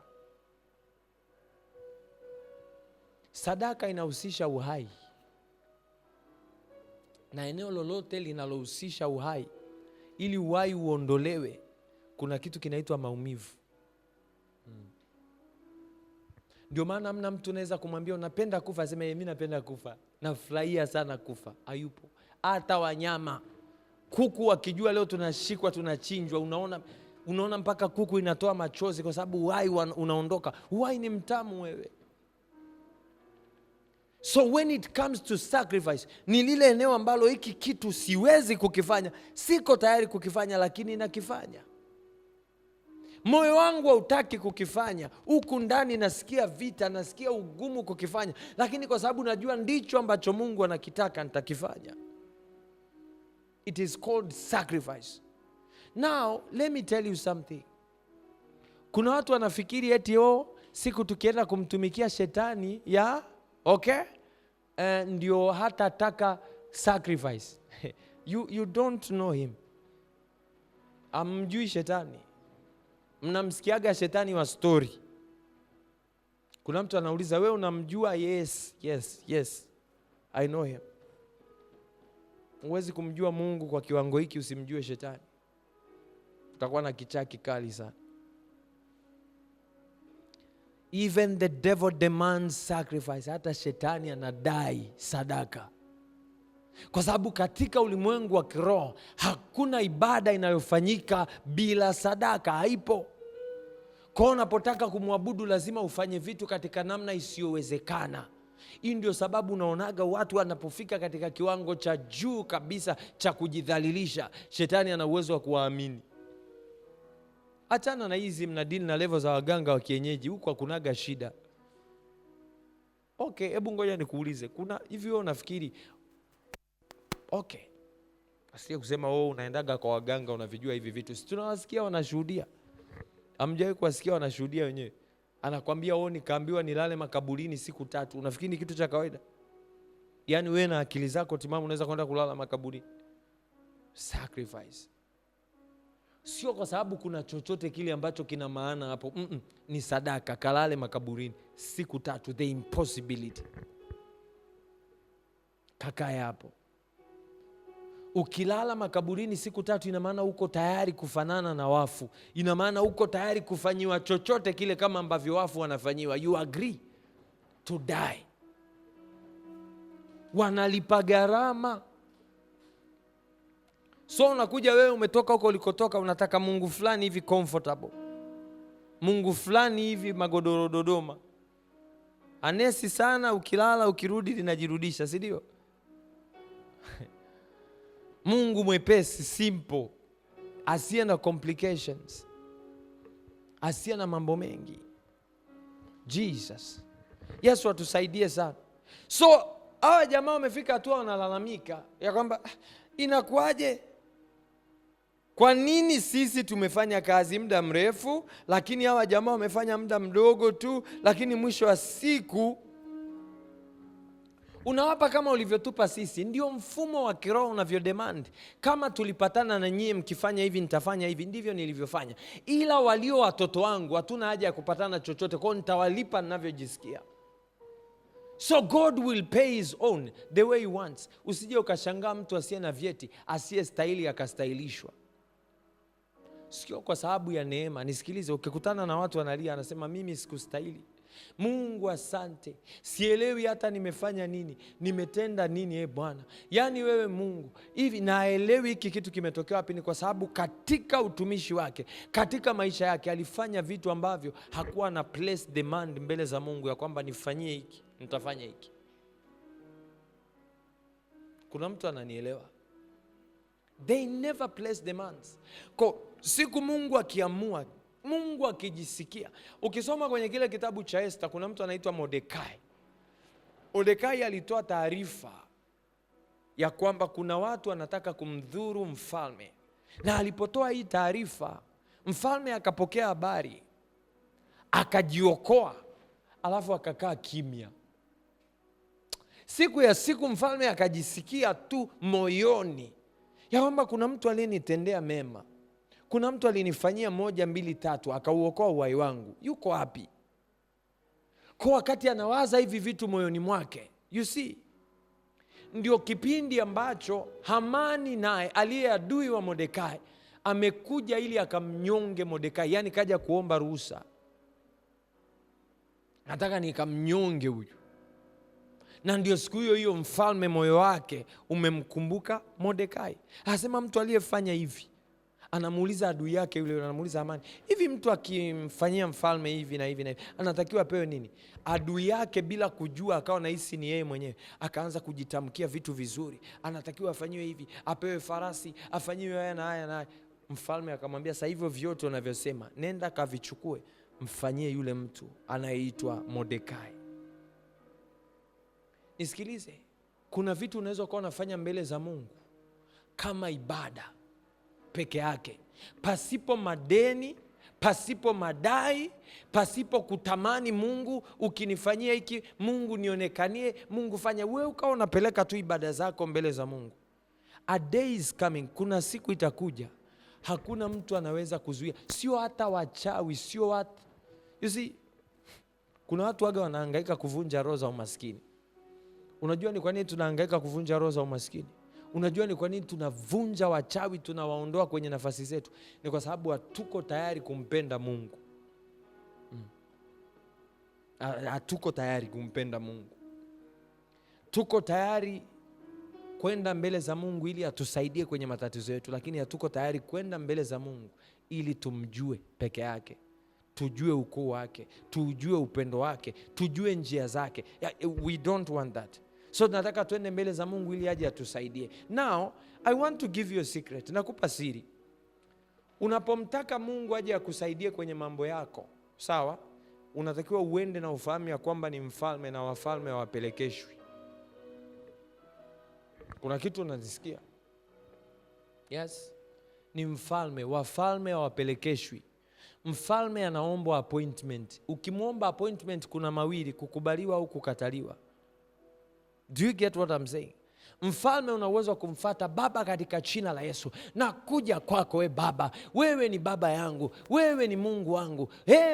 Sadaka inahusisha uhai, na eneo lolote linalohusisha uhai, ili uhai uondolewe, kuna kitu kinaitwa maumivu. Ndio maana hamna mtu anaweza kumwambia unapenda kufa aseme mimi napenda kufa, nafurahia sana kufa. Hayupo. Hata wanyama, kuku wakijua leo tunashikwa tunachinjwa, unaona mpaka kuku inatoa machozi kwa sababu uhai unaondoka. Uhai ni mtamu wewe. So when it comes to sacrifice, ni lile eneo ambalo hiki kitu siwezi kukifanya, siko tayari kukifanya, lakini nakifanya. Moyo wangu hautaki kukifanya, huku ndani nasikia vita, nasikia ugumu kukifanya, lakini kwa sababu najua ndicho ambacho Mungu anakitaka, nitakifanya. It is called sacrifice. Now, let me tell you something. Kuna watu wanafikiri eti siku tukienda kumtumikia shetani ndio hatataka sacrifice. You don't know him. Amjui shetani. Mnamsikiaga shetani wa story. Kuna mtu anauliza, wewe unamjua? Yes, I know him. Huwezi kumjua Mungu kwa kiwango hiki usimjue shetani. Utakuwa na kichaa kikali sana. Even the devil demands sacrifice. Hata shetani anadai sadaka. Kwa sababu katika ulimwengu wa kiroho hakuna ibada inayofanyika bila sadaka, haipo. Kwa unapotaka kumwabudu lazima ufanye vitu katika namna isiyowezekana. Hii ndio sababu unaonaga watu wanapofika katika kiwango cha juu kabisa cha kujidhalilisha, shetani ana uwezo wa kuwaamini. Achana na hizi mnadili na level za waganga wa kienyeji, huko hakunaga shida. Okay, hebu ngoja nikuulize, kuna hivi wewe unafikiri asiye kusema unaendaga kwa waganga unavijua hivi vitu? Si tunawasikia wanashuhudia. Hamjawahi kuwasikia wanashuhudia wenyewe? Anakwambia nikaambiwa nilale makaburini siku 3. Unafikiri ni kitu cha kawaida? Yaani wewe na akili zako timamu unaweza kwenda kulala makaburini? Sacrifice. Sio kwa sababu kuna chochote kile ambacho kina maana hapo. Ni sadaka. Kalale makaburini siku 3, the impossibility. Kakae hapo. Ukilala makaburini siku 3, ina maana uko tayari kufanana na wafu. Ina maana uko tayari kufanyiwa chochote kile kama ambavyo wafu wanafanyiwa. You agree to die. Wanalipa gharama. So unakuja wewe umetoka huko ulikotoka, unataka Mungu fulani hivi comfortable, Mungu fulani hivi magodoro Dodoma, anesi sana, ukilala ukirudi linajirudisha, si ndio? Mungu mwepesi, simple, asiye na complications, asiye na mambo mengi. Jesus. Yesu atusaidie sana. So hawa jamaa wamefika hatua wanalalamika ya kwamba inakuaje? Kwa nini sisi tumefanya kazi muda mrefu lakini hawa jamaa wamefanya muda mdogo tu, lakini mwisho wa siku Unawapa kama ulivyotupa sisi. Ndio mfumo wa kiroho unavyo demand. Kama tulipatana na nyie mkifanya hivi nitafanya hivi, ndivyo nilivyofanya. Ila walio watoto wangu hatuna haja ya kupatana chochote, kwa hiyo nitawalipa ninavyojisikia. So God will pay his own the way he wants. Usije ukashangaa mtu asiye na vyeti, asiye stahili akastahilishwa. Sio kwa sababu ya neema. Nisikilize, ukikutana na watu wanalia anasema mimi sikustahili. Mungu asante, sielewi hata nimefanya nini, nimetenda nini Bwana. Yaani wewe Mungu, hivi naelewi hiki kitu kimetokea wapi? Ni kwa sababu katika utumishi wake, katika maisha yake alifanya vitu ambavyo hakuwa na place demand mbele za Mungu ya kwamba nifanyie hiki, nitafanya hiki. Kuna mtu ananielewa? They never place demands. Kwa siku Mungu akiamua, Mungu akijisikia. Ukisoma kwenye kile kitabu cha Esther, kuna mtu anaitwa Mordekai. Mordekai alitoa taarifa ya kwamba kuna watu wanataka kumdhuru mfalme. Na alipotoa hii taarifa, mfalme akapokea habari, akajiokoa, alafu akakaa kimya. Siku ya siku mfalme akajisikia tu moyoni ya kwamba kuna mtu aliyenitendea mema. Kuna mtu alinifanyia 1, 2, 3 akauokoa uhai wangu. Yuko wapi? Kwa wakati anawaza hivi vitu moyoni mwake, you see, ndio kipindi ambacho Hamani naye aliye adui wa Mordekai amekuja ili akamnyonge Mordekai. Yani kaja kuomba ruhusa, nataka nikamnyonge huyu. Na ndio siku hiyo hiyo mfalme moyo wake umemkumbuka Mordekai. Anasema mtu aliyefanya hivi, anamuuliza adui yake yule, anamuuliza Hamani, hivi mtu akimfanyia mfalme hivi na hivi na hivi anatakiwa apewe nini? Adui yake bila kujua akawa nahisi ni yeye mwenyewe, akaanza kujitamkia vitu vizuri, anatakiwa afanyiwe hivi, apewe farasi, afanyiwe haya na haya na haya. Mfalme akamwambia, sasa hivyo vyote unavyosema nenda kavichukue, mfanyie yule mtu anayeitwa Mordekai. Nisikilize, kuna vitu unaweza kuwa unafanya mbele za Mungu kama ibada peke yake, pasipo madeni, pasipo madai, pasipo kutamani Mungu ukinifanyia hiki, Mungu nionekanie, Mungu fanya. Wewe ukawa unapeleka tu ibada zako mbele za Mungu. A day is coming, kuna siku itakuja, hakuna mtu anaweza kuzuia. Sio hata wachawi, sio hata, you see, kuna watu waga wanahangaika kuvunja roho za umaskini. Unajua ni kwa nini tunahangaika kuvunja roho za umaskini? Unajua ni kwa nini tunavunja wachawi, tunawaondoa kwenye nafasi zetu? Ni kwa sababu hatuko tayari kumpenda Mungu. Hatuko tayari kumpenda Mungu. Tuko tayari kwenda mbele za Mungu ili atusaidie kwenye matatizo yetu, lakini hatuko tayari kwenda mbele za Mungu ili tumjue peke yake, tujue ukuu wake, tujue upendo wake, tujue njia zake. We don't want that. So tunataka tuende mbele za Mungu ili aje atusaidie. Now, I want to give you a secret. Nakupa siri. Unapomtaka Mungu aje akusaidie kwenye mambo yako, sawa? Unatakiwa uende na ufahamu ya kwamba ni mfalme na wafalme hawapelekeshwi. Kuna kitu unajisikia? Yes. Ni mfalme, wafalme hawapelekeshwi. Mfalme anaomba appointment. Ukimwomba appointment kuna mawili, kukubaliwa au kukataliwa. Do you get what I'm saying? Mfalme una uwezo wa kumfuata, Baba katika jina la Yesu nakuja kwako we Baba, wewe ni baba yangu, wewe ni Mungu wangu.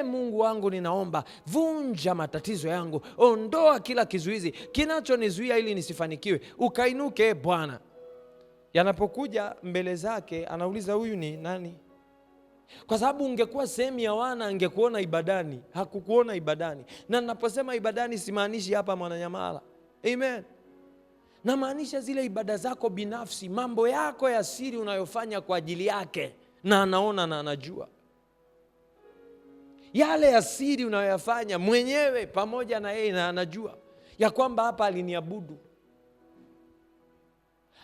Mungu wangu, ninaomba vunja matatizo yangu, ondoa kila kizuizi kinachonizuia ili nisifanikiwe, ukainuke Bwana. Yanapokuja mbele zake anauliza huyu ni nani? Kwa sababu ungekuwa sehemu ya wana angekuona ibadani, hakukuona ibadani. Na ninaposema ibadani simaanishi hapa Mwananyamala. Amen. Na maanisha zile ibada zako binafsi, mambo yako ya siri unayofanya kwa ajili yake, na anaona na anajua. Yale ya siri unayoyafanya mwenyewe pamoja na yeye, na anajua ya kwamba hapa aliniabudu.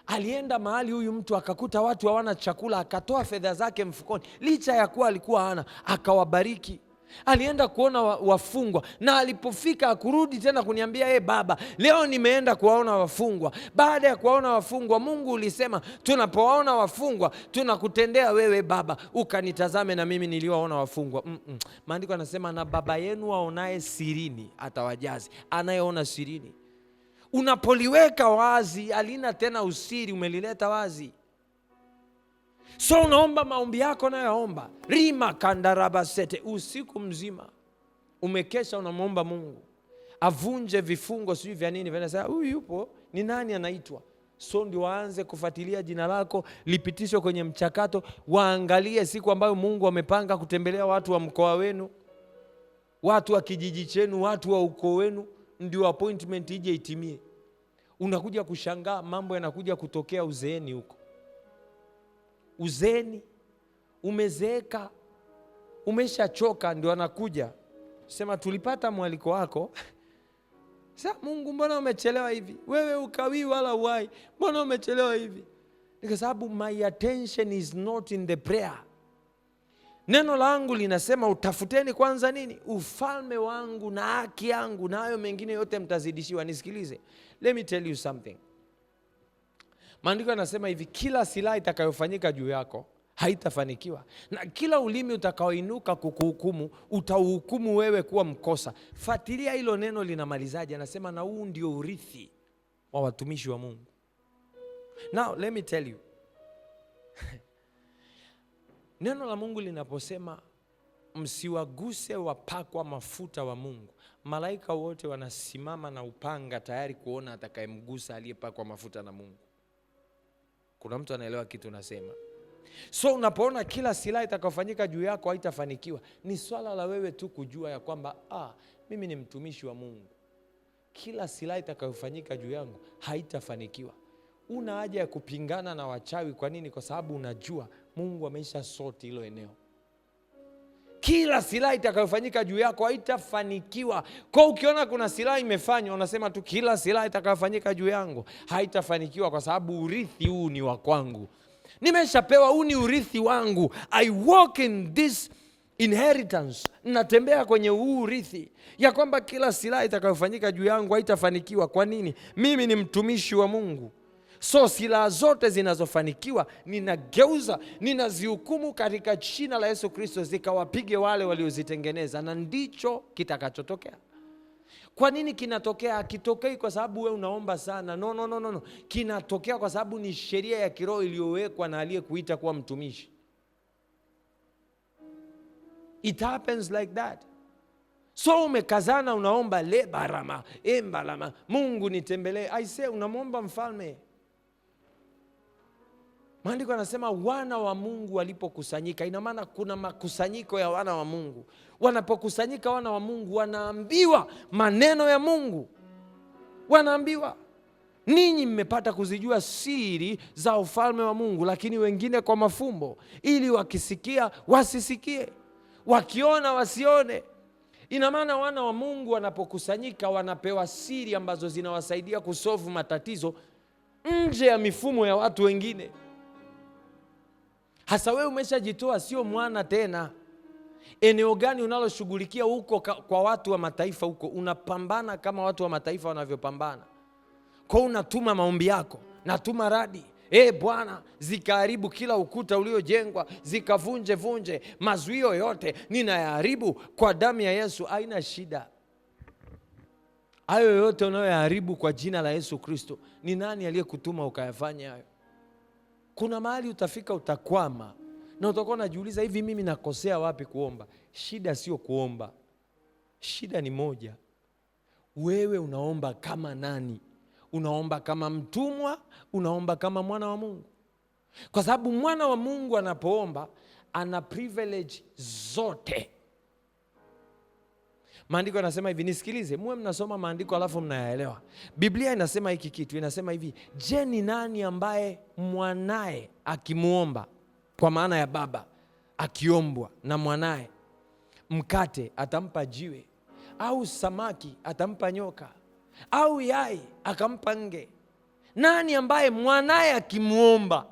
Alienda mahali huyu mtu akakuta watu hawana chakula, akatoa fedha zake mfukoni licha ya kuwa alikuwa hana, akawabariki. Alienda kuona wafungwa, na alipofika akurudi tena kuniambia Baba, leo nimeenda kuwaona wafungwa. Baada ya kuwaona wafungwa, Mungu ulisema tunapowaona wafungwa tunakutendea wewe Baba, ukanitazame na mimi niliwaona wafungwa. Maandiko yanasema na Baba yenu aonaye sirini atawajazi. Anayeona sirini. Unapoliweka wazi, halina tena usiri, umelileta wazi. So unaomba maombi yako nayoomba, rima kandarabasete, usiku mzima umekesha unamwomba Mungu avunje vifungo sijui vya nini, vinasema huyu yupo, ni nani anaitwa. So ndio waanze kufuatilia jina lako lipitishwe kwenye mchakato, waangalie siku ambayo Mungu amepanga kutembelea watu wa mkoa wenu, watu wa kijiji chenu, watu wa ukoo wenu, ndio appointment ije itimie. Unakuja kushangaa mambo yanakuja kutokea uzeeni huko. Uzeeni, umezeeka, umeshachoka, ndio anakuja sema tulipata mwaliko wako. Sasa Mungu, mbona umechelewa hivi? Wewe ukawii wala uwai, mbona umechelewa hivi? Ni kwa sababu my attention is not in the prayer. Neno langu linasema utafuteni kwanza nini? Ufalme wangu na haki yangu, na hayo mengine yote mtazidishiwa. Nisikilize, let me tell you something. Maandiko yanasema hivi, kila silaha itakayofanyika juu yako haitafanikiwa, na kila ulimi utakaoinuka kukuhukumu utauhukumu wewe kuwa mkosa. Fuatilia hilo neno linamalizaje. Anasema na huu ndio urithi wa watumishi wa Mungu. Now let me tell you neno la Mungu linaposema msiwaguse wapakwa mafuta wa Mungu, malaika wote wanasimama na upanga tayari kuona atakayemgusa aliyepakwa mafuta na Mungu. Kuna mtu anaelewa kitu nasema? So unapoona kila silaha itakayofanyika juu yako haitafanikiwa, ni swala la wewe tu kujua ya kwamba mimi ni mtumishi wa Mungu. Kila silaha itakayofanyika juu yangu haitafanikiwa. Una haja ya kupingana na wachawi. Kwa nini? Kwa sababu unajua Mungu ameisha soti hilo eneo. Kila silaha itakayofanyika juu yako haitafanikiwa. Kwa ukiona kuna silaha imefanywa, unasema tu kila silaha itakayofanyika juu yangu haitafanikiwa, kwa sababu urithi huu ni wa kwangu. Nimeshapewa, huu ni urithi wangu. I walk in this inheritance. Natembea kwenye huu urithi ya kwamba kila silaha itakayofanyika juu yangu haitafanikiwa. Kwa nini? Mimi ni mtumishi wa Mungu. So silaha zote zinazofanikiwa ninageuza, ninazihukumu katika jina la Yesu Kristo, zikawapige wale waliozitengeneza, na ndicho kitakachotokea. Kwa nini kinatokea? Hakitokei kwa sababu wewe unaomba sana. No. Kinatokea kwa sababu ni sheria ya kiroho iliyowekwa na aliyekuita kuwa mtumishi. It happens like that. So umekazana unaomba lebarama, embalama, Mungu nitembelee. I say unamwomba mfalme. Maandiko yanasema wana wa Mungu walipokusanyika. Ina maana kuna makusanyiko ya wana wa Mungu. Wanapokusanyika wana wa Mungu wanaambiwa maneno ya Mungu. Wanaambiwa, ninyi mmepata kuzijua siri za ufalme wa Mungu, lakini wengine kwa mafumbo, ili wakisikia wasisikie, wakiona wasione. Ina maana wana wa Mungu wanapokusanyika wanapewa siri ambazo zinawasaidia kusolve matatizo nje ya mifumo ya watu wengine. Hasa wewe umeshajitoa, sio mwana tena. Eneo gani unaloshughulikia huko kwa watu wa mataifa huko? Unapambana kama watu wa mataifa wanavyopambana. Kwa unatuma maombi yako, natuma radi. Bwana, zikaharibu kila ukuta uliojengwa, zikavunje mazuio yote, ninayaharibu kwa damu ya Yesu. Haina shida. Hayo yote unayoyaharibu kwa jina la Yesu Kristo, ni nani aliyekutuma ukayafanya hayo? Kuna mahali utafika utakwama, na utakuwa unajiuliza, hivi mimi nakosea wapi kuomba? Shida sio kuomba. Shida ni moja. Wewe unaomba kama nani? Unaomba kama mtumwa? Unaomba kama mwana wa Mungu? Kwa sababu mwana wa Mungu anapoomba ana privilege zote. Maandiko yanasema hivi, nisikilize, muwe mnasoma maandiko alafu mnayaelewa. Biblia inasema hiki kitu, inasema hivi, je, ni nani ambaye mwanae akimuomba, kwa maana ya baba akiombwa na mwanae, mkate atampa jiwe, au samaki atampa nyoka, au yai akampa nge? Nani ambaye mwanae akimuomba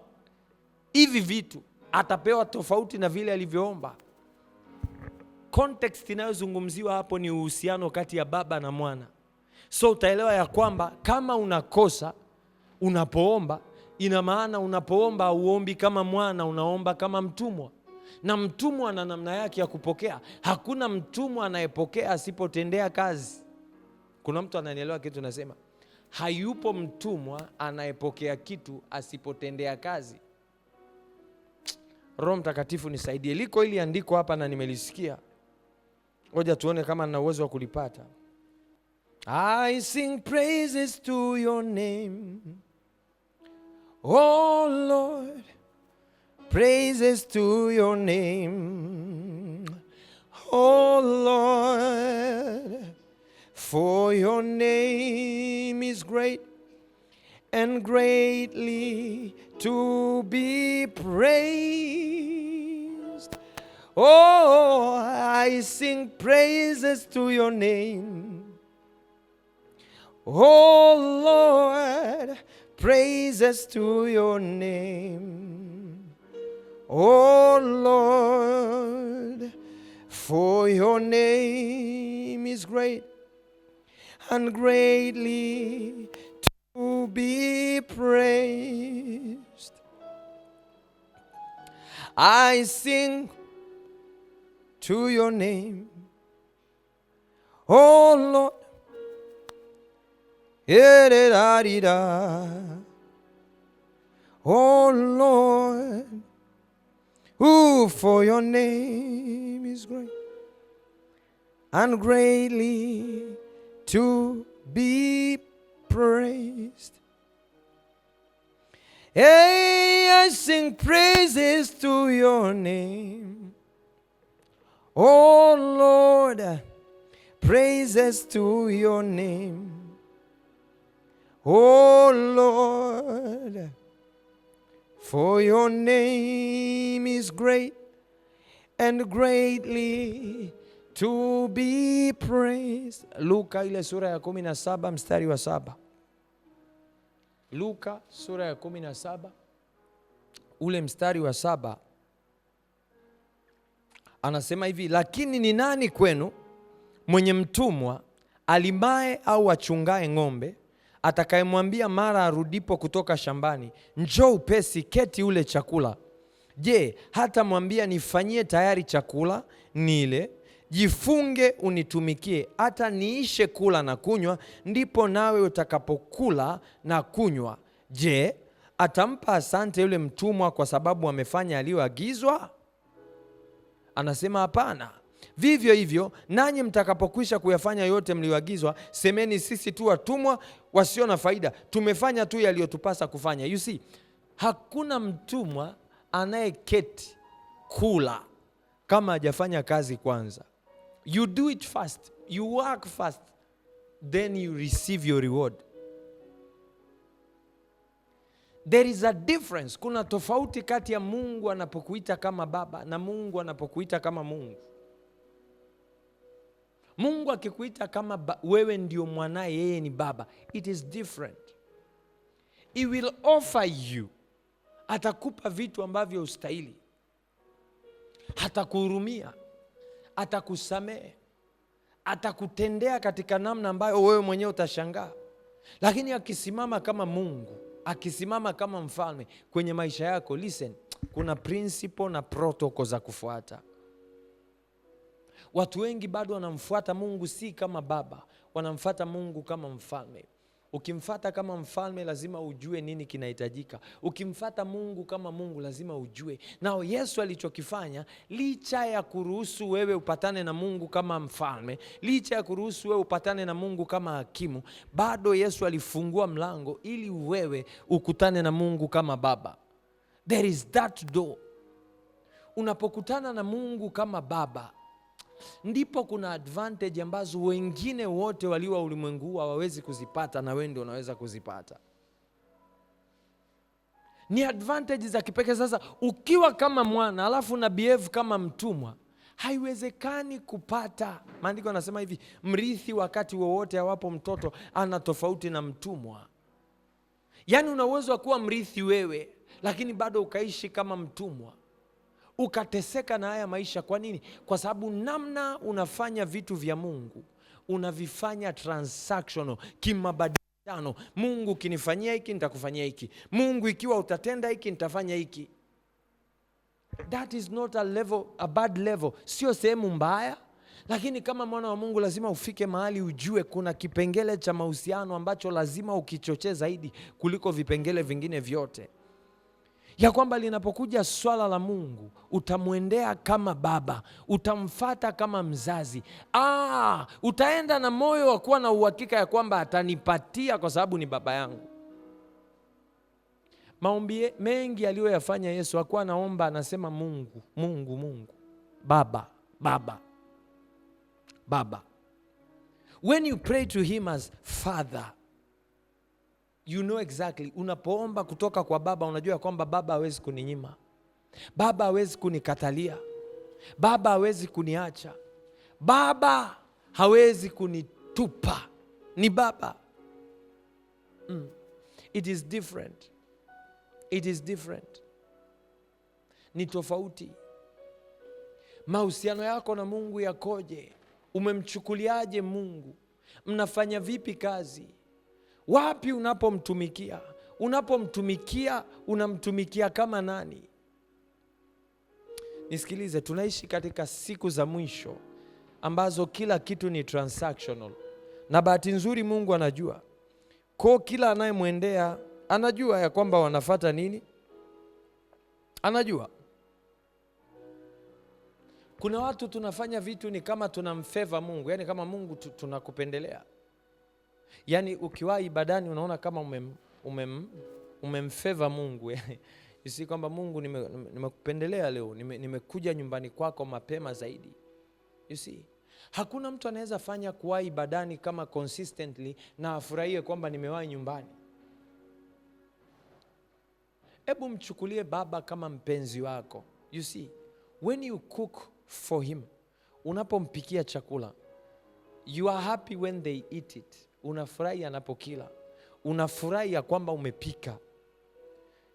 hivi vitu atapewa tofauti na vile alivyoomba? Context inayozungumziwa hapo ni uhusiano kati ya baba na mwana. So utaelewa ya kwamba kama unakosa unapoomba, ina maana unapoomba uombi kama mwana, unaomba kama mtumwa. Na mtumwa ana namna yake ya kupokea. Hakuna mtumwa anayepokea asipotendea kazi. Kuna mtu ananielewa kitu nasema? hayupo mtumwa anayepokea kitu asipotendea kazi. Roho Mtakatifu nisaidie. Liko hili andiko hapa na nimelisikia. Ngoja tuone kama nina uwezo wa kulipata. I sing praises to your name, oh Lord, praises to your name, oh Lord, for your name is great and greatly to be praised. Oh, I sing praises to your name, oh Lord, praises to your name, oh Lord, for your name is great and greatly to be praised. I sing to your name, oh Lord. Oh Lord, who for your name is great and greatly to be praised. Hey, I sing praises to your name, oh Lord, praises to your name, oh Lord, for your name is great and greatly to be praised. Luka ile sura ya 17 mstari wa 7. Luka sura ya 17 ule mstari wa 7 anasema hivi, lakini ni nani kwenu mwenye mtumwa alimaye au achungaye ng'ombe, atakayemwambia mara arudipo kutoka shambani, njoo upesi, keti ule chakula? Je, hata mwambia nifanyie tayari chakula nile, jifunge unitumikie, hata niishe kula na kunywa, ndipo nawe utakapokula na kunywa? Je, atampa asante yule mtumwa kwa sababu amefanya aliyoagizwa? Anasema hapana. Vivyo hivyo nanyi mtakapokwisha kuyafanya yote mlioagizwa, semeni, sisi tu watumwa wasio na faida, tumefanya tu yaliyotupasa kufanya. You see, hakuna mtumwa anayeketi kula kama hajafanya kazi kwanza. You do it first, you work first, then you receive your reward. There is a difference. Kuna tofauti kati ya Mungu anapokuita kama baba na Mungu anapokuita kama Mungu. Mungu akikuita kama wewe ndio mwanae, yeye ni baba, it is different. He will offer you, atakupa vitu ambavyo ustahili, atakuhurumia, atakusamehe, atakutendea katika namna ambayo wewe mwenyewe utashangaa. Lakini akisimama kama Mungu, akisimama kama mfalme kwenye maisha yako, listen, kuna principle na protocol za kufuata. Watu wengi bado wanamfuata Mungu si kama baba, wanamfuata Mungu kama mfalme. Ukimfuata kama mfalme lazima ujue nini kinahitajika. Ukimfuata Mungu kama Mungu lazima ujue. Nao Yesu alichokifanya, licha ya kuruhusu wewe upatane na Mungu kama mfalme, licha ya kuruhusu wewe upatane na Mungu kama hakimu, bado Yesu alifungua mlango ili wewe ukutane na Mungu kama baba. There is that door. Unapokutana na Mungu kama baba, ndipo kuna advantage ambazo wengine wote waliwa ulimwengu hawawezi kuzipata, na wewe ndio unaweza kuzipata. Ni advantage za kipekee. Sasa ukiwa kama mwana alafu na behave kama mtumwa, haiwezekani kupata. Maandiko yanasema hivi, mrithi wakati wowote awapo mtoto ana tofauti na mtumwa. Yaani una uwezo wa kuwa mrithi wewe, lakini bado ukaishi kama mtumwa, ukateseka na haya maisha. Kwa nini? Kwa sababu namna unafanya vitu vya Mungu unavifanya transactional, kimabadilishano. Mungu ukinifanyia hiki nitakufanyia hiki, Mungu ikiwa utatenda hiki nitafanya hiki. That is not a level, a bad level. Sio sehemu mbaya, Lakini kama mwana wa Mungu lazima ufike mahali ujue kuna kipengele cha mahusiano ambacho lazima ukichochee zaidi kuliko vipengele vingine vyote, ya kwamba linapokuja swala la Mungu utamwendea kama baba, utamfata kama mzazi. Utaenda na moyo wa kuwa na uhakika ya kwamba atanipatia kwa sababu ni baba yangu. Maombi mengi aliyoyafanya Yesu, hakuwa anaomba anasema Mungu, Mungu, Mungu, Baba, Baba, Baba. When you pray to him as Father, you know exactly, unapoomba kutoka kwa baba unajua kwamba baba hawezi kuninyima, baba hawezi kunikatalia, baba hawezi kuniacha, baba hawezi kunitupa. Ni baba. It is different. It is different. Ni tofauti. Mahusiano yako na Mungu yakoje? Umemchukuliaje Mungu? Mnafanya vipi kazi? Wapi unapomtumikia? Unapomtumikia, unamtumikia kama nani? Nisikilize, tunaishi katika siku za mwisho ambazo kila kitu ni transactional. Na bahati nzuri Mungu anajua. Kwa kila anayemwendea anajua ya kwamba wanafuata nini? Anajua. Kuna watu tunafanya vitu ni kama tunamfeva Mungu, yani kama Mungu tunakupendelea. Yani ukiwahi ibadani unaona kama umemfeva Mungu. Isi kwamba Mungu nimekupendelea leo, nimekuja nyumbani kwako mapema zaidi. You see? Hakuna mtu anaweza fanya kuwahi ibadani kama consistently na afurahie kwamba nimewahi nyumbani. Hebu mchukulie baba kama mpenzi wako. You see, when you cook for him, unapompikia chakula, you are happy when they eat it. Unafurahi anapokila. Unafurahi ya kwamba umepika.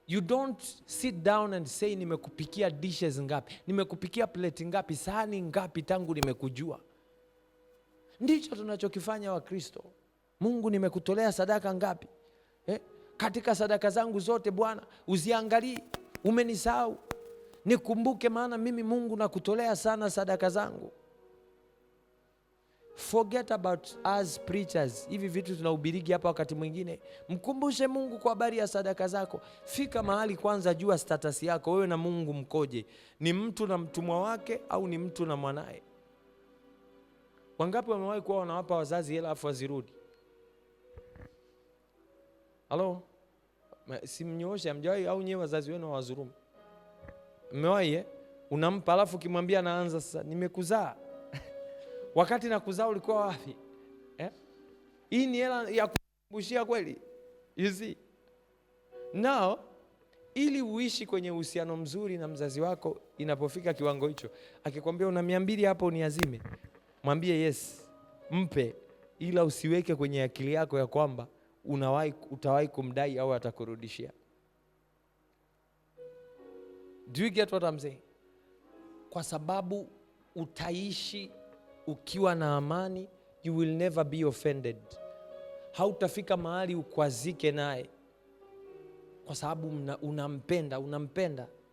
You don't sit down and say nimekupikia dishes ngapi, nimekupikia plate ngapi, sahani ngapi tangu nimekujua. Ndicho tunachokifanya wa Kristo. Mungu, nimekutolea sadaka ngapi? Katika sadaka zangu zote Bwana, uziangalie. Umenisahau? Nikumbuke, maana mimi Mungu nakutolea sana sadaka zangu. Forget about us preachers. Hivi vitu tunahubiriki hapa wakati mwingine. Mkumbushe Mungu kwa habari ya sadaka zako. Fika mahali kwanza, jua status yako wewe na Mungu mkoje. Ni mtu na mtumwa wake au ni mtu na mwanae? Wangapi wamewahi kuwa wanawapa wazazi hela afu wazirudi? Halo? Simnyooshe, hamjawahi au nyewe wazazi wenu hawazurumu? Mmewahi Unampa alafu ukimwambia naanza sasa, nimekuzaa. Wakati nakuzaa ulikuwa wapi? Hii ni hela ya kukumbushia kweli? You see? Now, ili uishi kwenye uhusiano mzuri na mzazi wako, inapofika kiwango hicho, akikwambia una 200 hapo uniazime, mwambie yes, mpe, ila usiweke kwenye akili yako ya kwamba utawahi kumdai au atakurudishia. Do you get what I'm saying? Kwa sababu utaishi ukiwa na amani, you will never be offended. Hautafika mahali ukwazike naye kwa sababu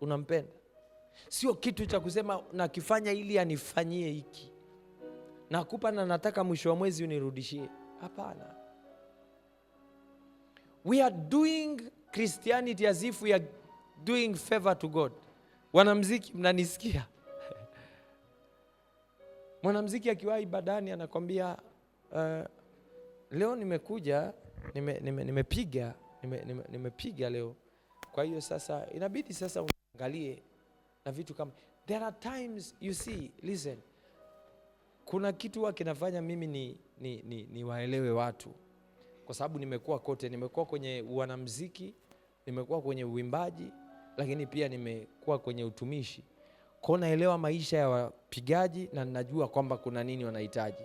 unampenda. Sio kitu cha kusema nakifanya ili anifanyie hiki, nakupa na nataka mwisho wa mwezi unirudishie. Hapana. We are doing Christianity as if we are doing favor to God. Wanamuziki, mnanisikia? Mwanamuziki akiwa ibadani anakwambia leo nimekuja nimepiga leo. Kwa hiyo sasa inabidi sasa uangalie na vitu kama. There are times you see, listen. Kuna kitu huwa kinafanya mimi ni waelewe watu. Kwa sababu nimekuwa kote, nimekuwa kwenye wanamuziki, nimekuwa kwenye uimbaji, lakini pia nimekuwa kwenye utumishi. Kwa naelewa maisha ya wapigaji na ninajua kwamba kuna nini wanahitaji.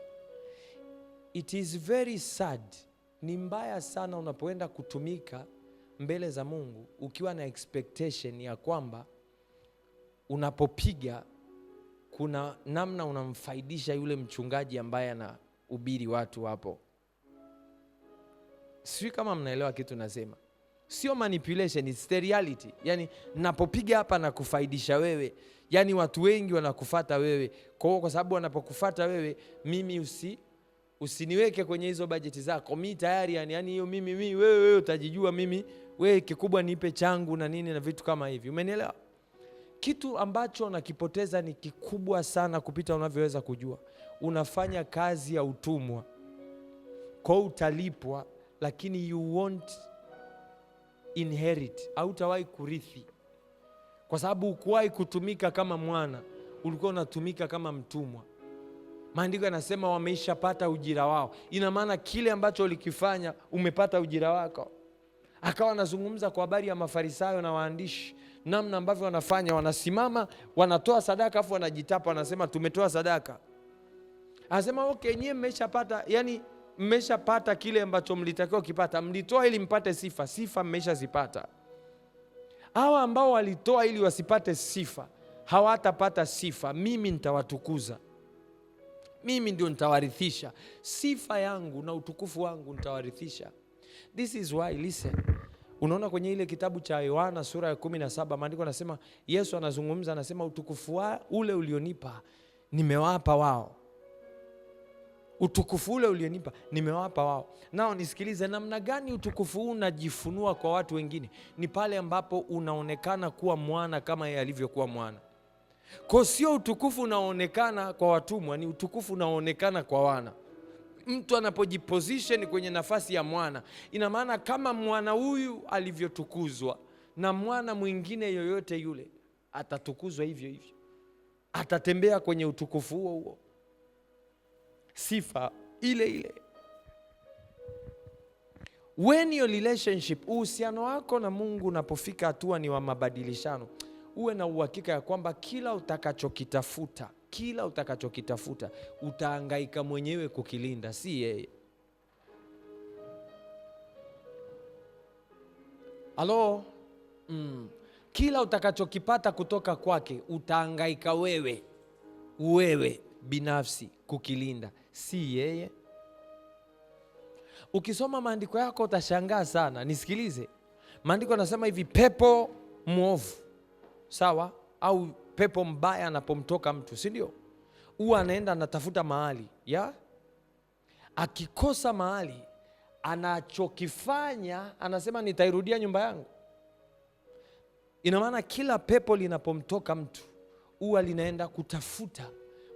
It is very sad. Ni mbaya sana unapoenda kutumika mbele za Mungu ukiwa na expectation ya kwamba unapopiga kuna namna unamfaidisha yule mchungaji ambaye anahubiri watu hapo. Sijui kama mnaelewa kitu nasema. Sio manipulation, it's the reality. Yani napopiga hapa na kufaidisha wewe, yani watu wengi wanakufuata wewe. Kwa sababu wanapokufuata wewe, mimi usiniweke kwenye hizo bajeti zako. Mimi tayari yani hiyo mimi wewe utajijua, mimi wewe kikubwa nipe changu na nini na vitu kama hivi. Umenielewa? Kitu ambacho nakipoteza ni kikubwa sana kupita unavyoweza kujua. Unafanya kazi ya utumwa. Kwa utalipwa, lakini you won't inherit, au utawahi kurithi. Kwa sababu ukuwahi kutumika kama mwana, ulikuwa unatumika kama mtumwa. Maandiko yanasema wameishapata ujira wao. Ina maana kile ambacho ulikifanya umepata ujira wako. Akawa anazungumza kwa habari ya Mafarisayo na waandishi, namna ambavyo wanafanya, wanasimama, wanatoa sadaka afu wanajitapa, wanasema tumetoa sadaka. Anasema okay, nyie mmeshapata, yani mmeshapata kile ambacho mlitakiwa kipata. Mlitoa ili mpate sifa, sifa mmeshazipata. Hawa ambao walitoa ili wasipate sifa, hawatapata sifa. Mimi nitawatukuza, mimi ndio nitawarithisha sifa yangu na utukufu wangu, nitawarithisha. This is why, listen, unaona kwenye ile kitabu cha Yohana sura ya 17 maandiko yanasema, Yesu anazungumza, anasema utukufu ule ulionipa nimewapa wao. Utukufu ule ulionipa nimewapa wao. Nao nisikilize, namna gani utukufu huu unajifunua kwa watu wengine? Ni pale ambapo unaonekana kuwa mwana kama yeye alivyokuwa mwana. Kwa sio utukufu unaonekana kwa watumwa, ni utukufu unaonekana kwa wana. Mtu anapojiposition kwenye nafasi ya mwana, ina maana kama mwana huyu alivyotukuzwa, na mwana mwingine yoyote yule atatukuzwa hivyo hivyo. Atatembea kwenye utukufu huo huo, sifa ile ile. When your relationship, uhusiano wako na Mungu unapofika hatua ni wa mabadilishano, uwe na uhakika ya kwamba kila utakachokitafuta utahangaika mwenyewe kukilinda, si yeye. Halo? Kila utakachokipata kutoka kwake utahangaika wewe binafsi kukilinda, si yeye. Ukisoma maandiko yako utashangaa sana. Nisikilize, maandiko yanasema hivi, pepo mwovu, sawa, au pepo mbaya anapomtoka mtu, si ndio? Huwa anaenda anatafuta mahali ya, akikosa mahali, anachokifanya anasema nitairudia nyumba yangu. Ina maana kila pepo linapomtoka mtu huwa linaenda kutafuta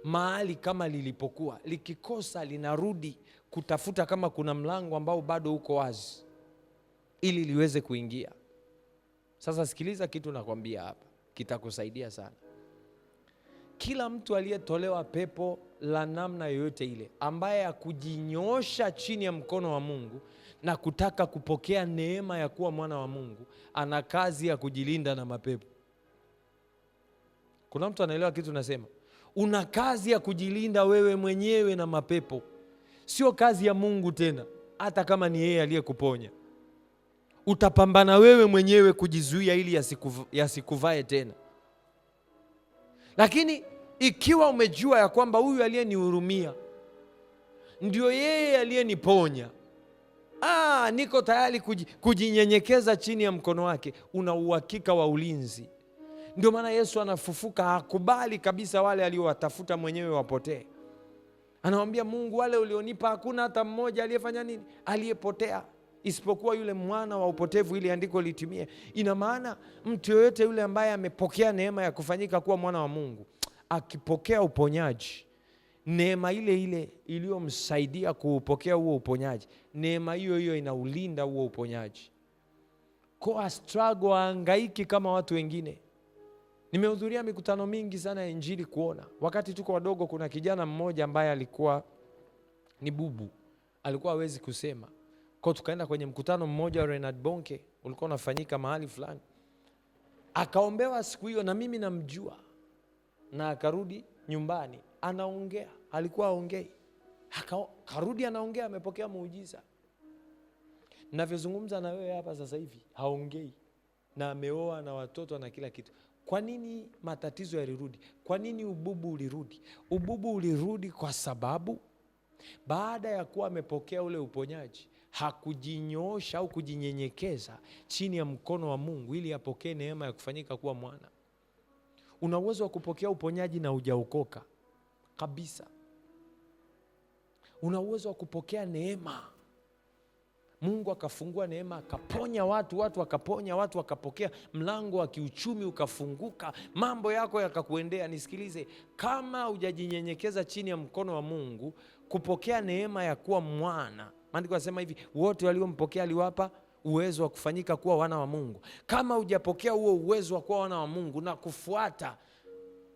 mahali kama lilipokuwa, likikosa linarudi kutafuta kama kuna mlango ambao bado uko wazi ili liweze kuingia. Sasa sikiliza kitu nakwambia hapa, kitakusaidia sana. Kila mtu aliyetolewa pepo la namna yoyote ile, ambaye hakujinyoosha chini ya mkono wa Mungu na kutaka kupokea neema ya kuwa mwana wa Mungu, ana kazi ya kujilinda na mapepo. Kuna mtu anaelewa kitu nasema? Una kazi ya kujilinda wewe mwenyewe na mapepo. Sio kazi ya Mungu tena, hata kama ni yeye aliyekuponya. Utapambana wewe mwenyewe kujizuia ili yasikuvae tena. Lakini ikiwa umejua ya kwamba huyu aliyenihurumia ndio yeye aliyeniponya, niko tayari kujinyenyekeza chini ya mkono wake, una uhakika wa ulinzi. Ndio maana Yesu anafufuka, hakubali kabisa wale aliowatafuta mwenyewe wapotee. Anamwambia Mungu, wale ulionipa hakuna hata mmoja aliyefanya nini? Aliyepotea, isipokuwa yule mwana wa upotevu, ili andiko litimie. Ina maana mtu yoyote yule ambaye amepokea neema ya kufanyika kuwa mwana wa Mungu, akipokea uponyaji, neema ile ile iliyomsaidia kuupokea huo uponyaji, neema hiyo hiyo inaulinda huo uponyaji. Kwa struggle, hangaiki kama watu wengine. Nimehudhuria mikutano mingi sana ya Injili kuona. Wakati tuko wadogo, kuna kijana mmoja ambaye alikuwa ni bubu, alikuwa hawezi kusema. Kwa tukaenda kwenye mkutano mmoja wa Reinhard Bonke, ulikuwa unafanyika mahali fulani. Akaombewa siku hiyo, na mimi namjua. Na akarudi nyumbani, anaongea, alikuwa haongei. Karudi anaongea, amepokea muujiza. Ninavyozungumza na wewe hapa sasa hivi, haongei. Na ameoa na watoto na kila kitu. Kwa nini matatizo yalirudi? Kwa nini ububu ulirudi? Ububu ulirudi kwa sababu baada ya kuwa amepokea ule uponyaji, hakujinyoosha au kujinyenyekeza chini ya mkono wa Mungu ili apokee neema ya kufanyika kuwa mwana. Una uwezo wa kupokea uponyaji na hujaokoka kabisa. Una uwezo wa kupokea neema, Mungu akafungua neema, akaponya watu wakaponya, watu wakapokea, mlango wa kiuchumi ukafunguka, mambo yako yakakuendea. Nisikilize, kama hujajinyenyekeza chini ya mkono wa Mungu kupokea neema ya kuwa mwana, maandiko yanasema hivi, wote waliompokea aliwapa uwezo wa kufanyika kuwa wana wa Mungu. Kama hujapokea huo uwezo wa kuwa wana wa Mungu na kufuata,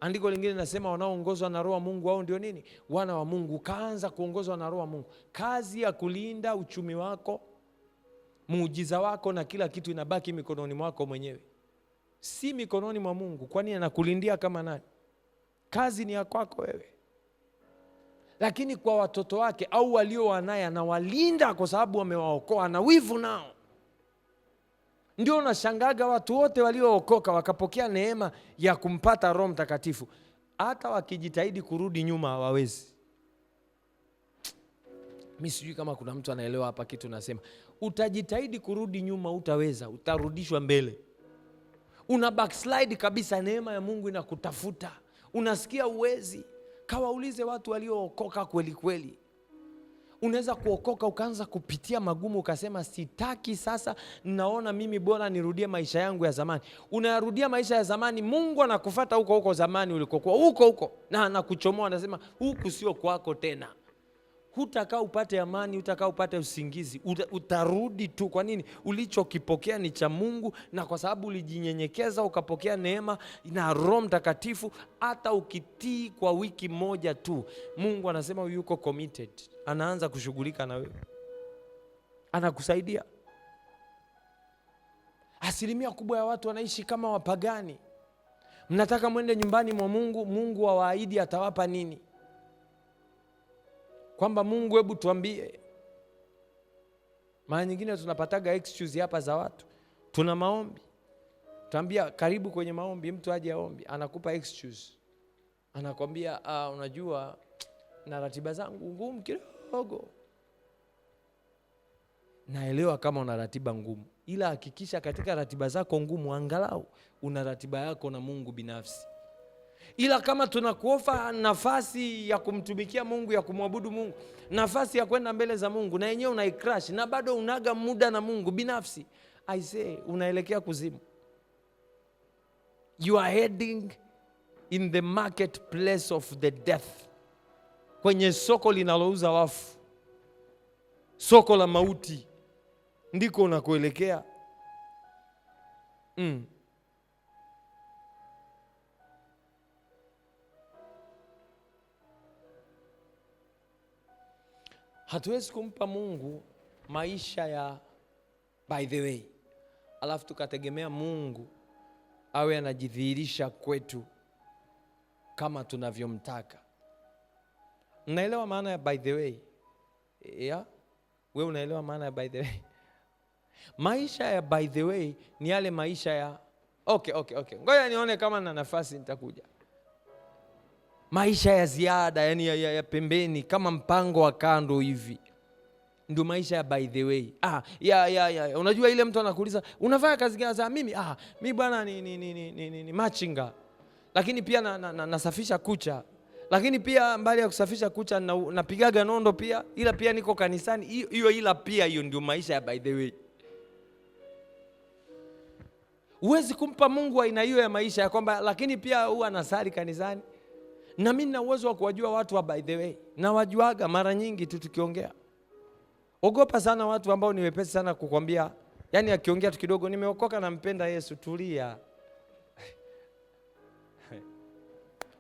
andiko lingine linasema wanaoongozwa na Roho wa Mungu wao ndio nini? Wana wa Mungu. Kaanza kuongozwa na Roho wa Mungu, kazi ya kulinda uchumi wako, muujiza wako na kila kitu inabaki mikononi mwako mwenyewe, si mikononi mwa Mungu. Kwani anakulindia kama nani? Kazi ni ya kwako wewe. Lakini kwa watoto wake au walio wanaye anawalinda kwa sababu wamewaokoa, na wivu nao. Ndio unashangaga watu wote waliookoka wakapokea neema ya kumpata Roho Mtakatifu, hata wakijitahidi kurudi nyuma hawawezi. Mimi sijui kama kuna mtu anaelewa hapa kitu nasema. Utajitahidi kurudi nyuma utaweza, utarudishwa mbele. Una backslide kabisa, neema ya Mungu inakutafuta. Unasikia uwezi. Kawaulize watu waliookoka kweli kweli. Unaweza kuokoka ukaanza kupitia magumu ukasema sitaki sasa, naona mimi bora nirudie maisha yangu ya zamani. Unarudia maisha ya zamani, Mungu anakufuata huko huko zamani ulikokuwa, huko huko, na anakuchomoa, anasema huku sio kwako tena. Hutakaa upate amani, hutakaa upate usingizi, utarudi tu. Kwa nini? Ulichokipokea ni cha Mungu, na kwa sababu ulijinyenyekeza ukapokea neema na Roho Mtakatifu. Hata ukitii kwa wiki moja tu, Mungu anasema yuko committed, anaanza kushughulika na wewe, anakusaidia. Asilimia kubwa ya watu wanaishi kama wapagani. Mnataka mwende nyumbani mwa Mungu, Mungu awaahidi atawapa nini? Kwamba Mungu hebu tuambie. Mara nyingine tunapataga excuse hapa za watu. Tuna maombi, tuambia karibu kwenye maombi, mtu aje aombi, anakupa excuse. Anakwambia unajua na ratiba zangu ngumu kidogo. Naelewa kama una ratiba ngumu, ila hakikisha katika ratiba zako ngumu angalau una ratiba yako na Mungu binafsi. Ila kama tunakuofa nafasi ya kumtumikia Mungu, ya kumwabudu Mungu, nafasi ya kwenda mbele za Mungu, na yenyewe unaicrash na bado unaga muda na Mungu binafsi, I say unaelekea kuzimu. You are heading in the marketplace of the death, kwenye soko linalouza wafu, soko la mauti, ndiko unakoelekea. Hatuwezi kumpa Mungu maisha ya by the way, alafu tukategemea Mungu awe anajidhihirisha kwetu kama tunavyomtaka. Unaelewa maana ya by the way? Yeah? Wewe unaelewa maana ya by the way? Maisha ya by the way ni yale maisha ya okay. Ngoja nione kama na nafasi nitakuja. Maisha ya ziada, yani ya pembeni, kama mpango wa kando hivi, ndio maisha ya by the way. Unajua ile mtu anakuuliza unafanya kazi gani? Za mimi bwana ni machinga, lakini pia nasafisha kucha, lakini pia mbali ya kusafisha kucha napigaga nondo pia, ila pia niko kanisani. Hiyo ndio maisha ya by the way. Huwezi kumpa Mungu aina hiyo ya maisha ya kwamba lakini pia huwa anasali kanisani. Na mimi nina uwezo wa kuwajua watu wa by the way, na wajuaga mara nyingi tu tukiongea. Ogopa sana watu ambao ni wepesi sana kukwambia, yani akiongea tu kidogo nimeokoka na mpenda Yesu, tulia.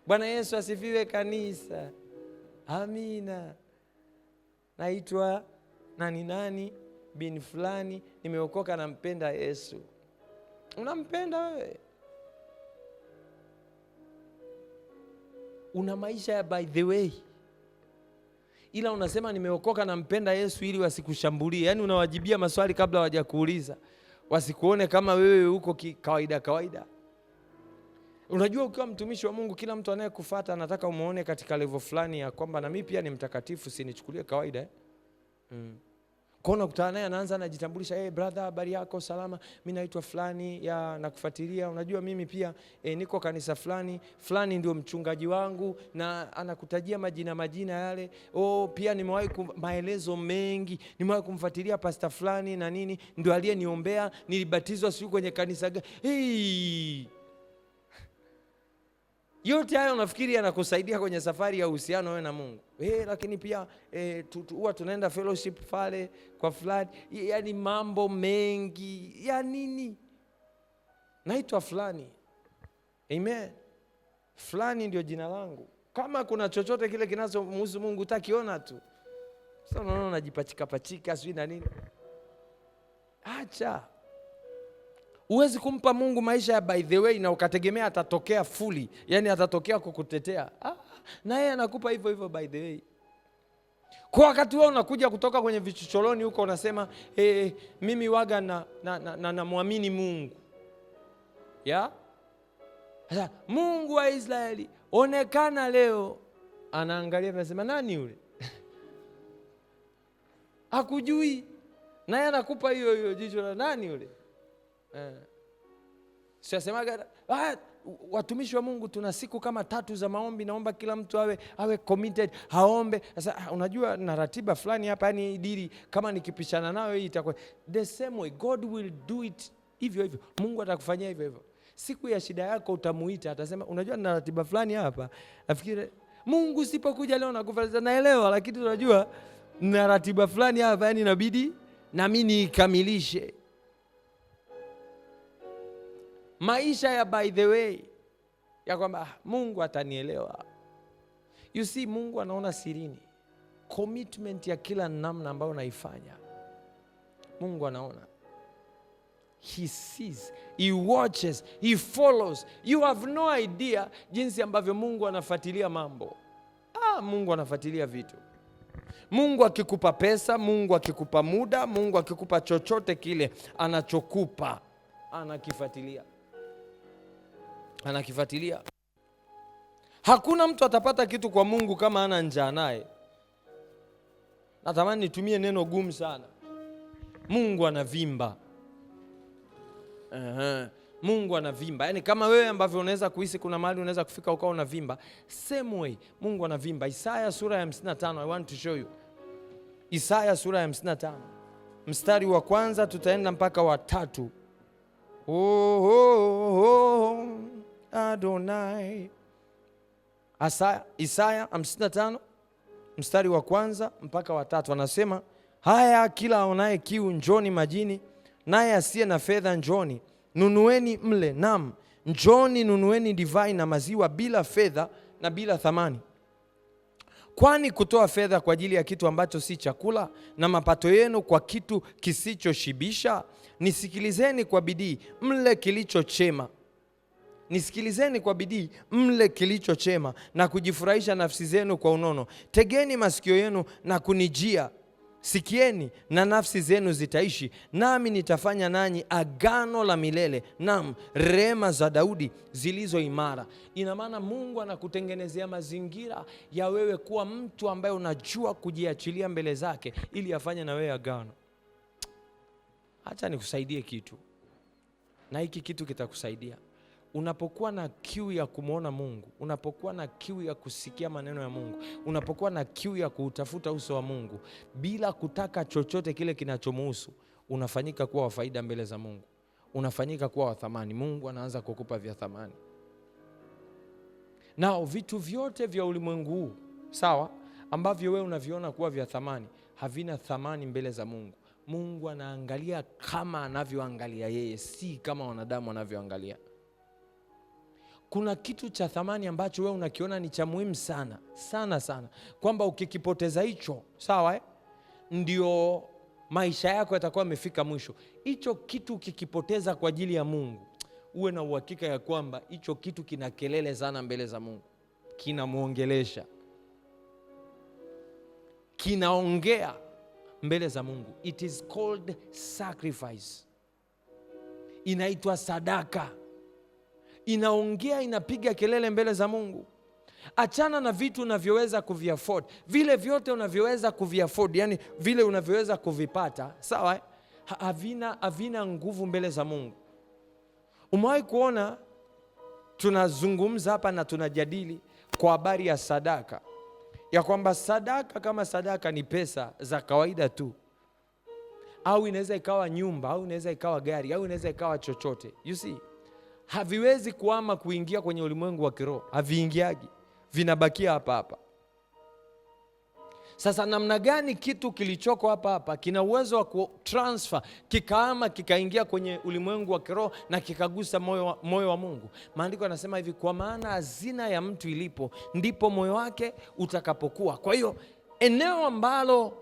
Bwana Yesu asifiwe kanisa. Amina. Naitwa nani bin fulani, nimeokoka na mpenda Yesu. Unampenda wewe? Una maisha ya by the way, ila unasema nimeokoka na mpenda Yesu ili wasikushambulie. Yani unawajibia maswali kabla hawajakuuliza, wasikuone kama wewe uko kawaida. Unajua ukiwa mtumishi wa Mungu, kila mtu anayekufuata anataka umuone katika level fulani ya kwamba na mimi pia ni mtakatifu, sinichukulie kawaida. Kona kutana naye anaanza anajitambulisha, hey brother, habari yako, salama, mimi naitwa fulani, nakufuatilia, unajua mimi pia niko kanisa fulani ndio mchungaji wangu, na anakutajia majina yale. Pia nimewahi maelezo mengi, nimewahi kumfuatilia pastor fulani na nini, ndio aliyeniombea, nilibatizwa siku kwenye kanisa. Yote hayo unafikiri anakusaidia kwenye safari ya uhusiano wewe na Mungu. Lakini pia huwa tunaenda fellowship pale kwa fulani. Yaani mambo mengi ya nini? Naitwa fulani. Amen. Fulani ndio jina langu. Kama kuna chochote kile kinachomhusu Mungu utakiona tu. Sasa unaona unajipachika sio na nini? Acha. Huwezi kumpa Mungu maisha ya by the way na ukategemea atatokea fully, yani atatokea kukutetea. Na yeye anakupa hivyo by the way. Kwa wakati wewe unakuja kutoka kwenye vichochoroni huko unasema mimi waga na muamini Mungu. Mungu wa Israeli onekana leo. Anaangalia anasema nani yule? Hakujui. Na yeye anakupa hiyo jicho la nani yule? Siasemaga watumishi wa Mungu tuna siku kama 3 za maombi, naomba kila mtu awe committed, haombe. Sasa unajua na ratiba fulani hapa, yani dili kama nikipishana nayo hii itakuwa the same way. God will do it hivyo. Mungu atakufanyia hivyo. Siku ya shida yako utamuita, atasema unajua na ratiba fulani hapa. Nafikiri Mungu sipokuja leo nakufa, naelewa, lakini unajua na ratiba fulani hapa, yani inabidi na mimi nikamilishe. Maisha ya by the way ya kwamba Mungu atanielewa. You see, Mungu anaona sirini. Commitment ya kila namna ambayo unaifanya, Mungu anaona. He sees, he watches, he follows. You have no idea jinsi ambavyo Mungu anafuatilia mambo. Mungu anafuatilia vitu. Mungu akikupa pesa, Mungu akikupa muda, Mungu akikupa chochote kile anachokupa, anakifuatilia. Hakuna mtu atapata kitu kwa Mungu kama ana njaa naye. Natamani nitumie neno gumu sana. Mungu anavimba. Mungu anavimba. Yaani kama wewe ambavyo unaweza kuhisi kuna mahali unaweza kufika ukao unavimba, same way Mungu anavimba. Isaya sura ya 55, I want to show you. Isaya sura ya 55. Mstari wa 1 tutaenda mpaka wa 3. Adonai. Isaya 55 mstari wa 1 mpaka wa 3 anasema, haya kila aonaye kiu njoni majini, naye asiye na fedha njoni, nunueni mle, naam njoni nunueni divai na maziwa bila fedha na bila thamani. Kwani kutoa fedha kwa ajili ya kitu ambacho si chakula, na mapato yenu kwa kitu kisichoshibisha? Nisikilizeni kwa bidii mle kilicho chema. Nisikilizeni kwa bidii mle kilicho chema, na kujifurahisha nafsi zenu kwa unono. Tegeni masikio yenu na kunijia, sikieni na nafsi zenu zitaishi, nami nitafanya nanyi agano la milele, naam rehema za Daudi zilizo imara. Ina maana Mungu anakutengenezea mazingira ya wewe kuwa mtu ambaye unajua kujiachilia mbele zake ili afanye na wewe agano. Acha nikusaidie kitu, na hiki kitu kitakusaidia. Unapokuwa na kiu ya kumwona Mungu, unapokuwa na kiu ya kusikia maneno ya Mungu, unapokuwa na kiu ya kuutafuta uso wa Mungu bila kutaka chochote kile kinachomhusu, unafanyika kuwa wa faida mbele za Mungu. Unafanyika kuwa wa thamani. Mungu anaanza kukupa vya thamani. Nao vitu vyote vya ulimwengu huu, sawa, ambavyo wewe unaviona kuwa vya thamani, havina thamani mbele za Mungu. Mungu anaangalia kama anavyoangalia yeye, si kama wanadamu wanavyoangalia. Kuna kitu cha thamani ambacho wewe unakiona ni cha muhimu sana sana sana, kwamba ukikipoteza hicho, sawa ndio maisha yako yatakuwa yamefika mwisho. Hicho kitu ukikipoteza kwa ajili ya Mungu, uwe na uhakika ya kwamba hicho kitu kina kelele sana mbele za Mungu. Kinamuongelesha, kinaongea mbele za Mungu. It is called sacrifice. Inaitwa sadaka. Inaongea, inapiga kelele mbele za Mungu. Achana na vitu unavyoweza kuviafford. Vile vyote unavyoweza kuviafford, yani vile unavyoweza kuvipata, sawa, havina nguvu mbele za Mungu. Umewahi kuona tunazungumza hapa na tunajadili kwa habari ya sadaka, ya kwamba sadaka kama sadaka ni pesa za kawaida tu, au inaweza ikawa nyumba, au inaweza ikawa gari, au inaweza ikawa chochote. You see, haviwezi kuama kuingia kwenye ulimwengu wa kiroho, haviingiagi, vinabakia hapa hapa. Sasa namna gani kitu kilichoko hapa hapa kina uwezo wa kutransfer kikaama kikaingia kwenye ulimwengu wa kiroho na kikagusa moyo wa Mungu? Maandiko yanasema hivi, kwa maana hazina ya mtu ilipo ndipo moyo wake utakapokuwa. Kwa hiyo eneo ambalo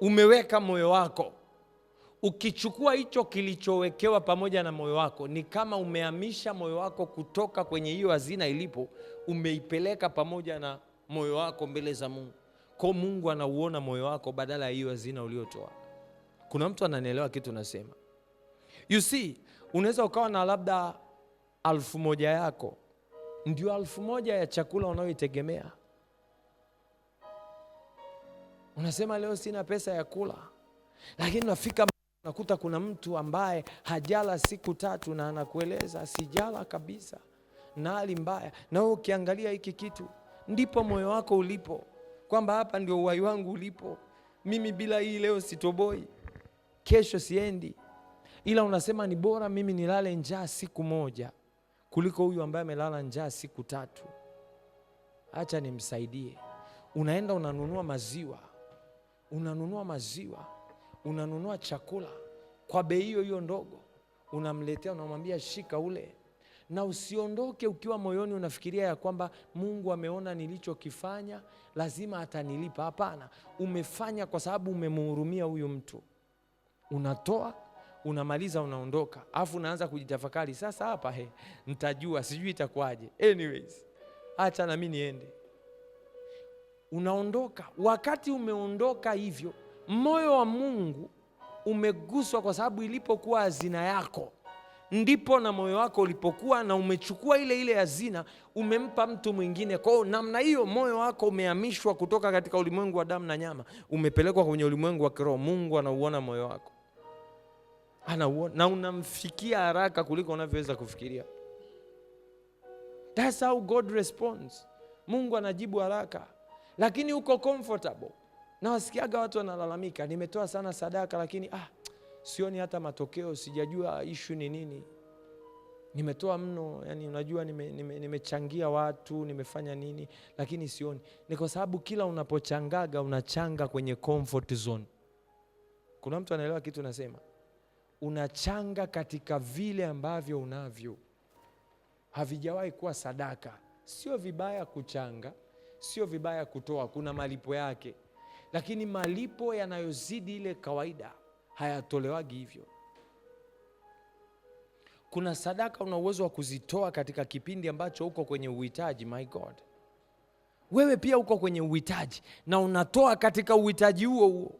umeweka moyo wako, ukichukua hicho kilichowekewa pamoja na moyo wako, ni kama umehamisha moyo wako kutoka kwenye hiyo hazina ilipo, umeipeleka pamoja na moyo wako mbele za Mungu. Kwa Mungu anauona moyo wako badala ya hiyo hazina uliotoa. Kuna mtu ananielewa kitu nasema? You see, unaweza ukawa na labda 1,000 yako, ndio 1,000 ya chakula unayoitegemea. Unasema leo sina pesa ya kula, lakini unafika unakuta kuna mtu ambaye hajala siku 3 na anakueleza sijala kabisa na hali mbaya. Na wewe ukiangalia hiki kitu, ndipo moyo wako ulipo, kwamba hapa ndio uhai wangu ulipo. Mimi bila hii leo sitoboi, kesho siendi. Ila unasema ni bora mimi nilale njaa siku 1 kuliko huyu ambaye amelala njaa siku 3. Acha nimsaidie. Unaenda unanunua maziwa, unanunua chakula kwa bei hiyo ndogo, unamletea, unamwambia shika ule. Na usiondoke ukiwa moyoni unafikiria ya kwamba Mungu ameona nilichokifanya, lazima atanilipa. Hapana, umefanya kwa sababu umemhurumia huyu mtu. Unatoa, unamaliza, unaondoka. Alafu unaanza kujitafakari, sasa hapa nitajua, sijui itakuwaje. Anyways, acha na mimi niende. Unaondoka. Wakati umeondoka hivyo, moyo wa Mungu umeguswa, kwa sababu ilipokuwa hazina yako ndipo na moyo wako ulipokuwa, na umechukua ile hazina umempa mtu mwingine. Kwa namna hiyo moyo wako umehamishwa kutoka katika ulimwengu wa damu na nyama, umepelekwa kwenye ulimwengu wa kiroho. Mungu anauona moyo wako, anauona, na unamfikia haraka kuliko unavyoweza kufikiria. That's how God responds. Mungu anajibu haraka. Lakini uko comfortable. Na wasikiaga watu wanalalamika, nimetoa sana sadaka lakini sioni hata matokeo, sijajua issue ni nini. Nimetoa mno, yani unajua nimechangia watu, nimefanya nini, lakini sioni. Ni kwa sababu kila unapochangaga unachanga kwenye comfort zone. Kuna mtu anaelewa kitu nasema? Unachanga katika vile ambavyo unavyo. Havijawahi kuwa sadaka. Sio vibaya kuchanga, sio vibaya kutoa, kuna malipo yake. Lakini malipo yanayozidi ile kawaida hayatolewagi hivyo. Kuna sadaka una uwezo wa kuzitoa katika kipindi ambacho uko kwenye uhitaji. My God, wewe pia uko kwenye uhitaji na unatoa katika uhitaji huo.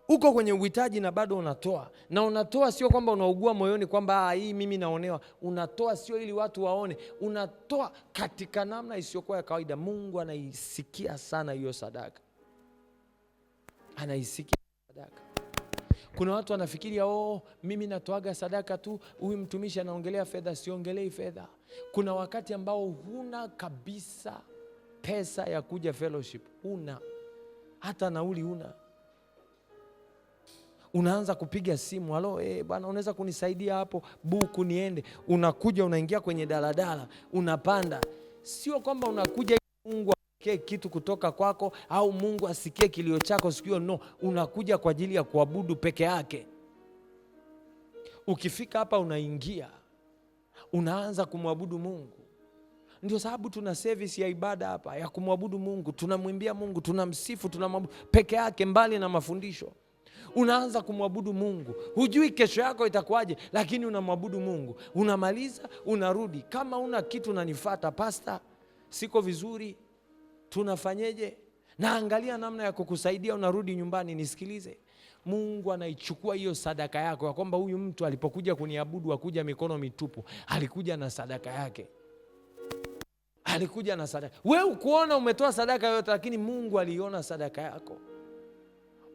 Uko kwenye uhitaji na bado unatoa. Na unatoa sio kwamba unaugua moyoni kwamba hii mimi naonewa. Unatoa sio ili watu waone. Unatoa katika namna isiyokuwa ya kawaida. Mungu anaisikia sana hiyo sadaka. Anaisikia sadaka. Kuna watu wanafikiria mimi natoaga sadaka tu, huyu mtumishi anaongelea fedha. Siongelei fedha. Kuna wakati ambao huna kabisa pesa ya kuja fellowship. Huna hata nauli, huna. Unaanza kupiga simu, halo bwana, unaweza kunisaidia hapo buku niende. Unakuja, unaingia kwenye daladala, unapanda. Sio kwamba unakuja Mungu asikie kitu kutoka kwako au Mungu asikie kilio chako sikio, no. Unakuja kwa ajili ya kuabudu peke yake. Ukifika hapa unaingia, unaanza kumwabudu Mungu. Ndio sababu tuna service ya ibada hapa ya kumwabudu Mungu. Tunamwimbia Mungu, tunamsifu, tunamwabudu peke yake, mbali na mafundisho. Unaanza kumwabudu Mungu. Hujui kesho yako itakuwaje, lakini unamwabudu Mungu. Unamaliza, unarudi. Kama una kitu unanifuata, pasta, siko vizuri, tunafanyeje? Na angalia namna ya kukusaidia. Unarudi nyumbani. Nisikilize, Mungu anaichukua hiyo sadaka yako, ya kwamba huyu mtu alipokuja kuniabudu hakuja mikono mitupu, alikuja na sadaka yake. alikuja na sadaka. Wewe ukuona umetoa sadaka yote, lakini Mungu aliona sadaka yako.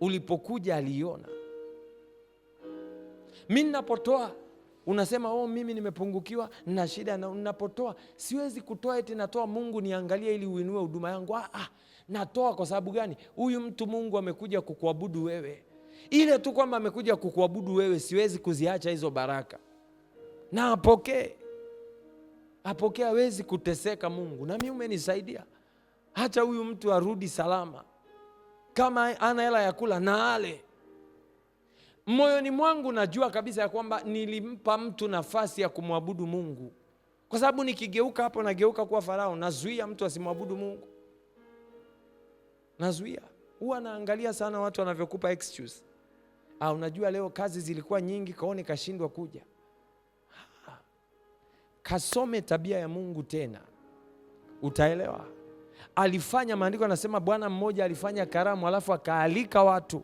Ulipokuja aliona. Mimi ninapotoa unasema mimi nimepungukiwa na shida, na ninapotoa siwezi kutoa eti natoa Mungu niangalie ili uinue huduma yangu. Natoa kwa sababu gani? Huyu mtu Mungu amekuja kukuabudu wewe. Ile tu kwamba amekuja kukuabudu wewe, siwezi kuziacha hizo baraka. Na apokee. Hawezi kuteseka Mungu. Na mimi umenisaidia. Acha huyu mtu arudi salama. Kama ana hela ya kula na ale. Moyoni mwangu najua kabisa ya kwamba nilimpa mtu nafasi ya kumwabudu Mungu. Kwa sababu nikigeuka hapo nageuka kuwa Farao, nazuia mtu asimwabudu Mungu. Nazuia. Huwa naangalia sana watu wanavyokupa excuse. Unajua leo kazi zilikuwa nyingi kaone kashindwa kuja. Kasome tabia ya Mungu tena. Utaelewa. Alifanya, maandiko yanasema bwana mmoja alifanya karamu alafu akaalika watu.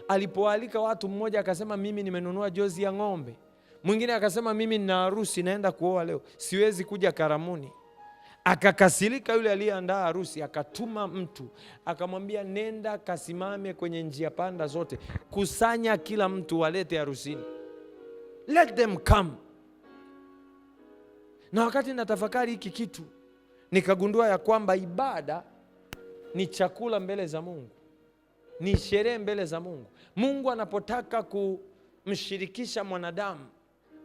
Alipoalika watu, mmoja akasema mimi nimenunua jozi ya ng'ombe. Mwingine akasema mimi nina harusi naenda kuoa leo, siwezi kuja karamuni. Akakasirika yule aliyeandaa harusi, akatuma mtu akamwambia nenda kasimame kwenye njia panda zote, kusanya kila mtu walete harusini. Let them come. Na wakati natafakari hiki kitu, nikagundua ya kwamba ibada ni chakula mbele za Mungu. Ni sherehe mbele za Mungu. Mungu anapotaka kumshirikisha mwanadamu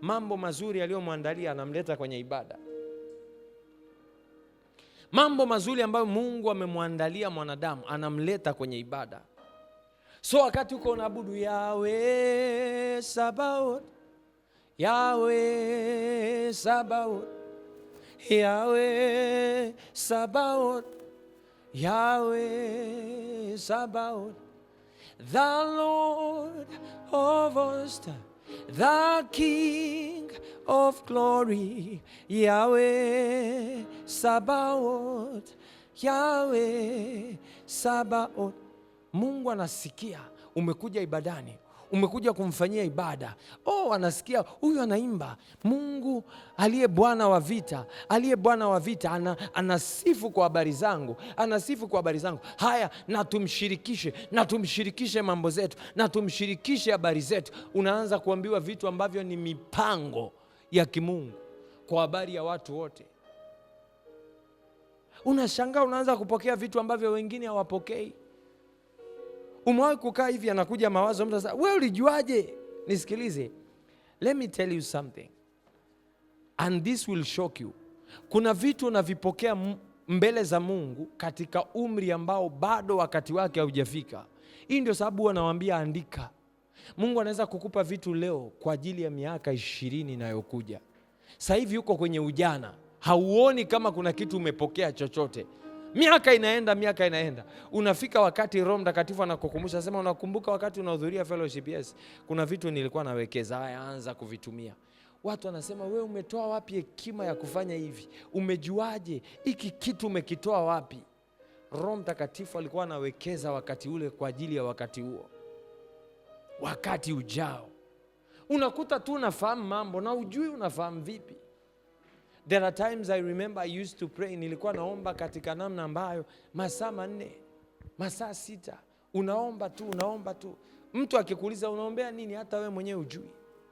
mambo mazuri aliyomwandalia, anamleta kwenye ibada. Mambo mazuri ambayo Mungu amemwandalia mwanadamu anamleta kwenye ibada. So wakati uko unaabudu Yahweh Sabaoth, Yahweh Sabaoth, Yahweh Sabaoth, Yahweh Sabaoth, the Lord of hosts, the King of glory, Yahweh Sabaoth, Yahweh Sabaoth. Mungu anasikia umekuja ibadani, umekuja kumfanyia ibada. Anasikia huyu anaimba Mungu aliye Bwana wa vita, aliye Bwana wa vita anasifu kwa habari zangu, anasifu kwa habari zangu. Haya, na tumshirikishe mambo zetu, na tumshirikishe habari zetu. Unaanza kuambiwa vitu ambavyo ni mipango ya kimungu kwa habari ya watu wote. Unashangaa, unaanza kupokea vitu ambavyo wengine hawapokei. Umewahi kukaa hivi, anakuja mawazo, mtu sasa, wewe ulijuaje? Nisikilize. Let me tell you something. And this will shock you. Kuna vitu unavipokea mbele za Mungu katika umri ambao bado wakati wake haujafika. Hii ndio sababu wanawaambia andika. Mungu anaweza kukupa vitu leo kwa ajili ya miaka 20 inayokuja. Sasa hivi uko kwenye ujana, hauoni kama kuna kitu umepokea chochote. Miaka inaenda. Unafika wakati Roho Mtakatifu anakukumbusha, sema unakumbuka wakati unahudhuria fellowship? Yes, kuna vitu nilikuwa nawekeza, haya anza kuvitumia. Watu wanasema wewe umetoa wapi hekima ya kufanya hivi? Umejuaje? Hiki kitu umekitoa wapi? Roho Mtakatifu alikuwa anawekeza wakati ule kwa ajili ya wakati huo. Wakati ujao. Unakuta tu unafahamu mambo na ujui unafahamu vipi. There are times I remember I used to pray, nilikuwa naomba katika namna ambayo masaa 4, masaa 6, unaomba tu. Mtu akikuuliza unaombea nini, hata wewe mwenyewe ujui.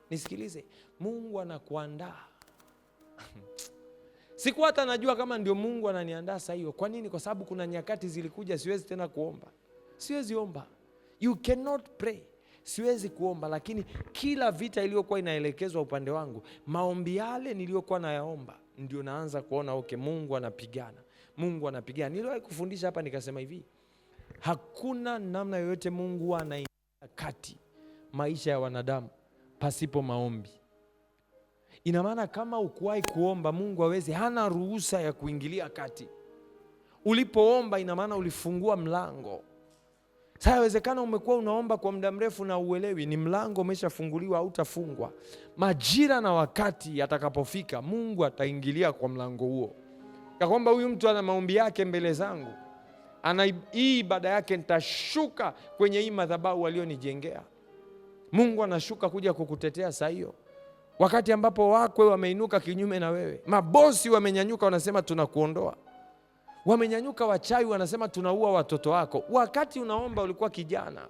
Nisikilize, Mungu anakuandaa. Siku hata najua kama ndio Mungu ananiandaa saa hiyo. Kwa nini? Kwa sababu kuna nyakati zilikuja siwezi tena kuomba. Siwezi omba. You cannot pray. Siwezi kuomba, lakini kila vita iliyokuwa inaelekezwa upande wangu, maombi yale niliyokuwa nayaomba, ndio naanza kuona Mungu anapigana. Mungu anapigana. Niliwahi kufundisha hapa nikasema hivi, hakuna namna yoyote Mungu anaingia kati maisha ya wanadamu pasipo maombi. Ina maana kama ukuwahi kuomba, Mungu hana ruhusa ya kuingilia kati. Ulipoomba ina maana ulifungua mlango. Sasa inawezekana umekuwa unaomba kwa muda mrefu na uelewi, ni mlango umeshafunguliwa au utafungwa. Majira na wakati yatakapofika, Mungu ataingilia kwa mlango huo. Ya kwamba huyu mtu ana maombi yake mbele zangu, hii ibada yake nitashuka kwenye hii madhabahu walionijengea. Mungu anashuka kuja kukutetea saa hiyo. Wakati ambapo wakwe wameinuka kinyume na wewe, mabosi wamenyanyuka wanasema tunakuondoa. Wamenyanyuka wachawi wanasema tunaua watoto wako. Wakati unaomba ulikuwa kijana.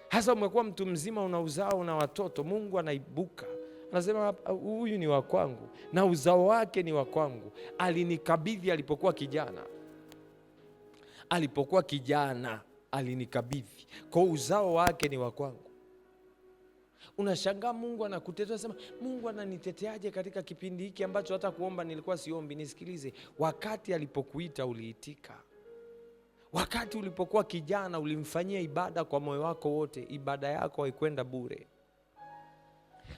Hasa umekuwa mtu mzima, una uzao, una watoto. Mungu anaibuka, anasema huyu ni wa kwangu na uzao wake ni wa kwangu. Alinikabidhi alipokuwa kijana. Alipokuwa kijana alinikabidhi, kwa uzao wake ni wa kwangu. Unashangaa Mungu anakutetea, unasema Mungu ananiteteaje katika kipindi hiki ambacho hata kuomba nilikuwa siombi? Nisikilize, wakati alipokuita uliitika. Wakati ulipokuwa kijana ulimfanyia ibada kwa moyo wako wote. Ibada yako haikwenda bure.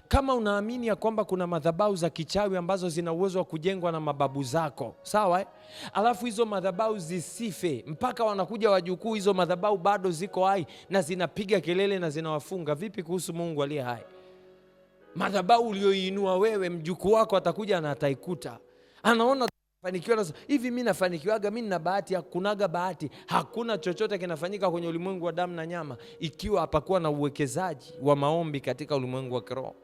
Kama unaamini ya kwamba kuna madhabahu za kichawi ambazo zina uwezo wa kujengwa na mababu zako, sawa alafu hizo madhabahu zisife mpaka wanakuja wajukuu, hizo madhabahu bado ziko hai na zinapiga kelele na zinawafunga, vipi kuhusu Mungu aliye hai? Madhabahu ulioinua wewe, mjukuu wako atakuja na ataikuta, anaona fanikiwa hivi, mimi nafanikiwaga, mimi nina bahati. Hakunaga bahati. Hakuna chochote kinafanyika kwenye ulimwengu wa damu na nyama ikiwa hapakuwa na uwekezaji wa maombi katika ulimwengu wa kiroho.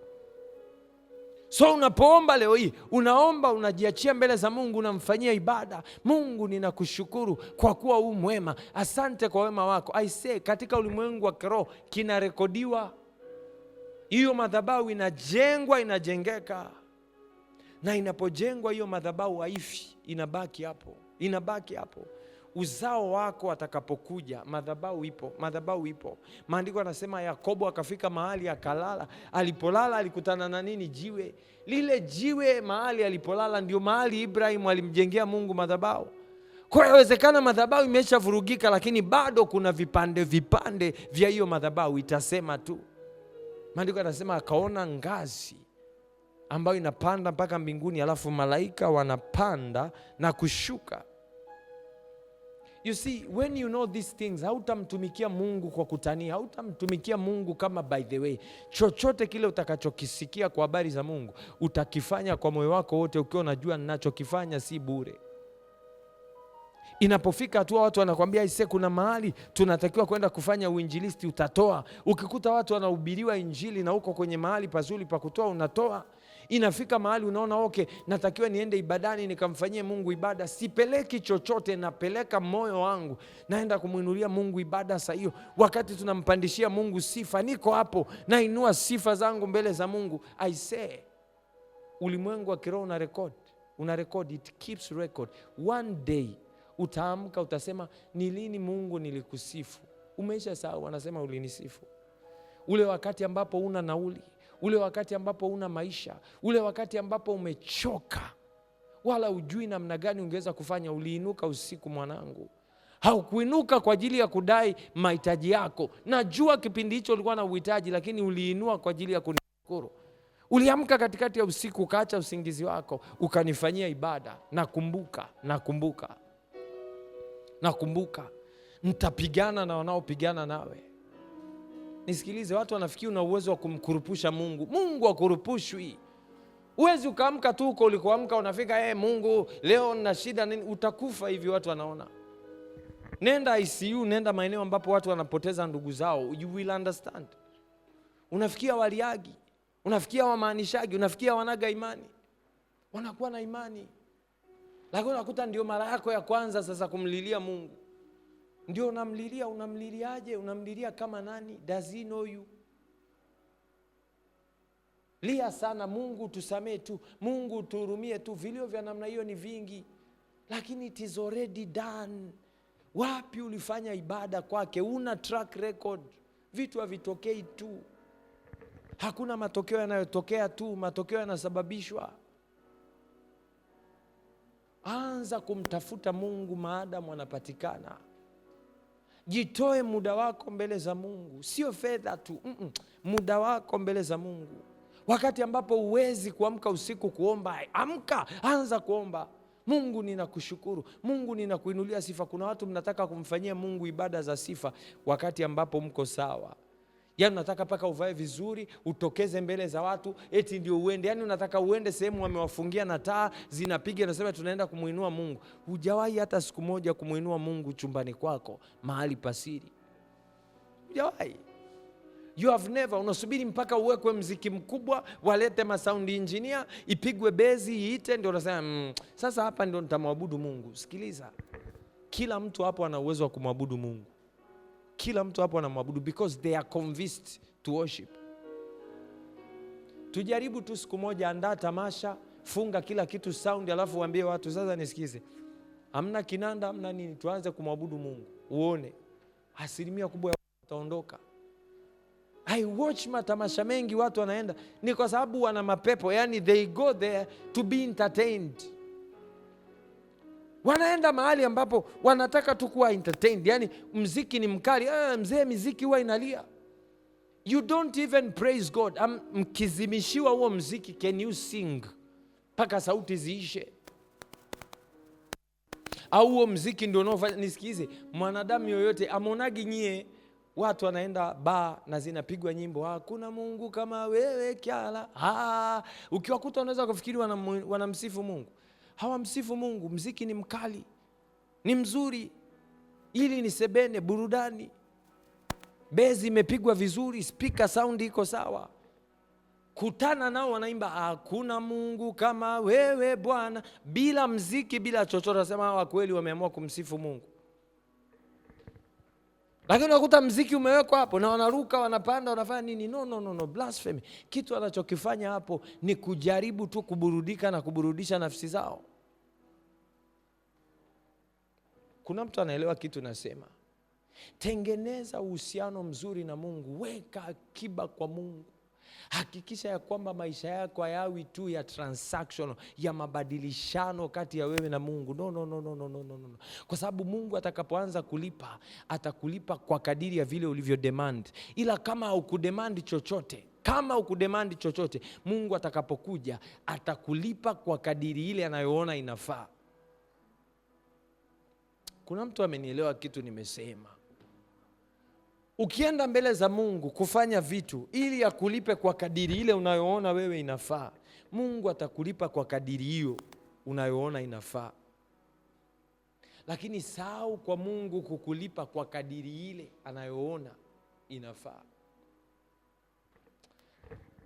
So unapoomba leo hii, unaomba, unajiachia mbele za Mungu, unamfanyia ibada. Mungu, ninakushukuru kwa kuwa u mwema, asante kwa wema wako. I say, katika ulimwengu wa kiroho kinarekodiwa. Hiyo madhabahu inajengwa, inajengeka. Na inapojengwa hiyo madhabahu haifi, inabaki hapo, inabaki hapo. Uzao wako atakapokuja, madhabahu ipo, madhabahu ipo. Maandiko yanasema Yakobo akafika mahali akalala. Alipolala alikutana na nini? Jiwe. Lile jiwe mahali alipolala ndio mahali Ibrahimu alimjengea Mungu madhabahu. Kwa hiyo inawezekana madhabahu imeshavurugika, lakini bado kuna vipande vipande vya hiyo madhabahu, itasema tu. Maandiko yanasema akaona ngazi ambayo inapanda mpaka mbinguni, alafu malaika wanapanda na kushuka. You see, when you know these things, hautamtumikia Mungu kwa kutania, hautamtumikia Mungu kama by the way. Chochote kile utakachokisikia kwa habari za Mungu, utakifanya kwa moyo wako wote, ukiwa unajua ninachokifanya si bure. Inapofika hatua watu wanakuambia ise, kuna mahali tunatakiwa kwenda kufanya uinjilisti, utatoa. Ukikuta watu wanahubiriwa injili na uko kwenye mahali pazuri pa kutoa, unatoa. Inafika mahali unaona okay, natakiwa niende ibadani nikamfanyie Mungu ibada. Sipeleki chochote, napeleka moyo wangu, naenda kumuinulia Mungu ibada. Saa hiyo wakati tunampandishia Mungu sifa, niko hapo nainua sifa zangu mbele za Mungu. I say, ulimwengu wa kiroho una record, it keeps record. One day utaamka utasema, ni lini Mungu nilikusifu? Umeisha sahau, wanasema ulinisifu. Ule wakati ambapo una nauli, ule wakati ambapo una maisha, ule wakati ambapo umechoka wala ujui namna gani ungeweza kufanya, uliinuka usiku mwanangu. Haukuinuka kwa ajili ya kudai mahitaji yako. Najua kipindi hicho ulikuwa na uhitaji, lakini uliinua kwa ajili ya kunishukuru. Uliamka katikati ya usiku, ukaacha usingizi wako, ukanifanyia ibada. Nakumbuka nitapigana na wanaopigana nawe. Nisikilize, watu wanafikiri una uwezo wa kumkurupusha Mungu. Mungu hakurupushwi. Uwezi ukaamka tu uko ulikoamka unafika Mungu leo nina shida nini, utakufa hivi watu wanaona. Nenda ICU, nenda maeneo ambapo watu wanapoteza ndugu zao, you will understand. Unafikia waliagi, unafikia wamaanishagi, unafikia wanaga imani. Wanakuwa na imani, lakini unakuta ndio mara yako ya kwanza sasa kumlilia Mungu. Ndio unamlilia. Unamliliaje? Unamlilia kama nani? Does he know you? Lia sana, Mungu tusamee tu, Mungu tuhurumie tu. Vilio vya namna hiyo ni vingi, lakini it is already done. Wapi ulifanya ibada kwake? Una track record. Vitu havitokei tu, hakuna matokeo yanayotokea tu, matokeo yanasababishwa. Anza kumtafuta Mungu maadamu anapatikana. Jitoe muda wako mbele za Mungu, sio fedha tu, muda wako mbele za Mungu. Wakati ambapo huwezi kuamka usiku kuomba, amka, anza kuomba. Mungu ninakushukuru, Mungu ninakuinulia sifa. Kuna watu mnataka kumfanyia Mungu ibada za sifa wakati ambapo mko sawa. Yaani unataka paka uvae vizuri, utokeze mbele za watu, eti ndio uende. Yaani unataka uende sehemu wamewafungia na taa zinapiga na sema tunaenda kumuinua Mungu. Hujawahi hata siku moja kumuinua Mungu chumbani kwako, mahali pasiri. Hujawahi. You have never. Unasubiri mpaka uwekwe mziki mkubwa, walete masound engineer, ipigwe bezi, iite, ndio unasema sasa hapa ndio nitamwabudu Mungu. Sikiliza. Kila mtu hapo ana uwezo wa kumwabudu Mungu. Kila mtu hapo anamwabudu because they are convinced to worship. Tujaribu tu siku moja, andaa tamasha, funga kila kitu sound, alafu waambie watu sasa nisikize, hamna kinanda, hamna nini, tuanze kumwabudu Mungu. Uone asilimia kubwa ya wataondoka. I watch matamasha mengi watu wanaenda ni kwa sababu wana mapepo, yani they go there to be entertained. Wanaenda mahali ambapo wanataka tu kuwa entertained, yani mziki ni mkali, mzee mziki huwa inalia. You don't even praise God. Mkizimishiwa huo mziki, can you sing mpaka sauti ziishe? Au huo mziki ndio unaofanya nisikize? Mwanadamu yoyote amonagi nyie watu wanaenda bar na zinapigwa nyimbo, hakuna Mungu kama wewe kiala. Ukiwakuta unaweza kufikiri wanamsifu Mungu. Hawamsifu Mungu. Mziki ni mkali, ni mzuri, ili ni sebene, burudani. Bezi imepigwa vizuri, speaker sound iko sawa. Kutana nao wanaimba hakuna Mungu kama wewe Bwana, bila mziki, bila chochote. Nasema hawa kweli wameamua kumsifu Mungu. Lakini unakuta mziki umewekwa hapo na wanaruka, wanapanda, wanafanya nini? No, blasphemy. Kitu anachokifanya hapo ni kujaribu tu kuburudika na kuburudisha nafsi zao. Kuna mtu anaelewa kitu nasema? Tengeneza uhusiano mzuri na Mungu, weka akiba kwa Mungu. Hakikisha ya kwamba maisha yako hayawi tu ya transaction, ya mabadilishano kati ya wewe na Mungu. No. Kwa sababu Mungu atakapoanza kulipa, atakulipa kwa kadiri ya vile ulivyo demand. Ila kama ukudemand chochote, Mungu atakapokuja atakulipa kwa kadiri ile anayoona inafaa. Kuna mtu amenielewa kitu nimesema? Ukienda mbele za Mungu kufanya vitu ili akulipe kwa kadiri ile unayoona wewe inafaa, Mungu atakulipa kwa kadiri hiyo unayoona inafaa. Lakini sahau kwa Mungu kukulipa kwa kadiri ile anayoona inafaa.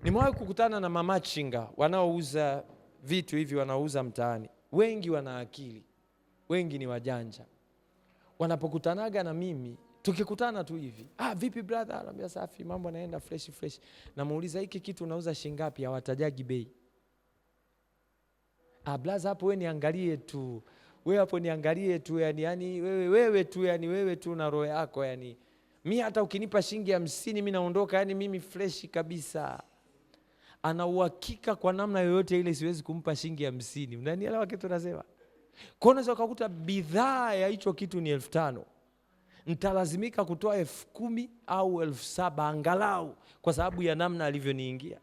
Nimewahi kukutana na mamachinga wanaouza vitu hivi, wanauza mtaani. Wengi wana akili, wengi ni wajanja. Wanapokutanaga na mimi, tukikutana tu hivi, vipi brother? Anambia safi, mambo yanaenda fresh. Namuuliza hiki kitu unauza shilingi ngapi? Hawatajagi bei. Blaza hapo wewe niangalie tu. Wewe hapo niangalie tu, yani wewe tu, yani wewe tu na roho yako, yani mimi hata ukinipa shilingi 50 mimi naondoka, yani mimi fresh kabisa. Ana uhakika kwa namna yoyote ile siwezi kumpa shilingi 50. Unanielewa kitu nasema? Kwa unaweza kukuta bidhaa ya hicho kitu ni 5,000. Nitalazimika kutoa 10,000 au 7,000 angalau kwa sababu ya namna alivyoniingia.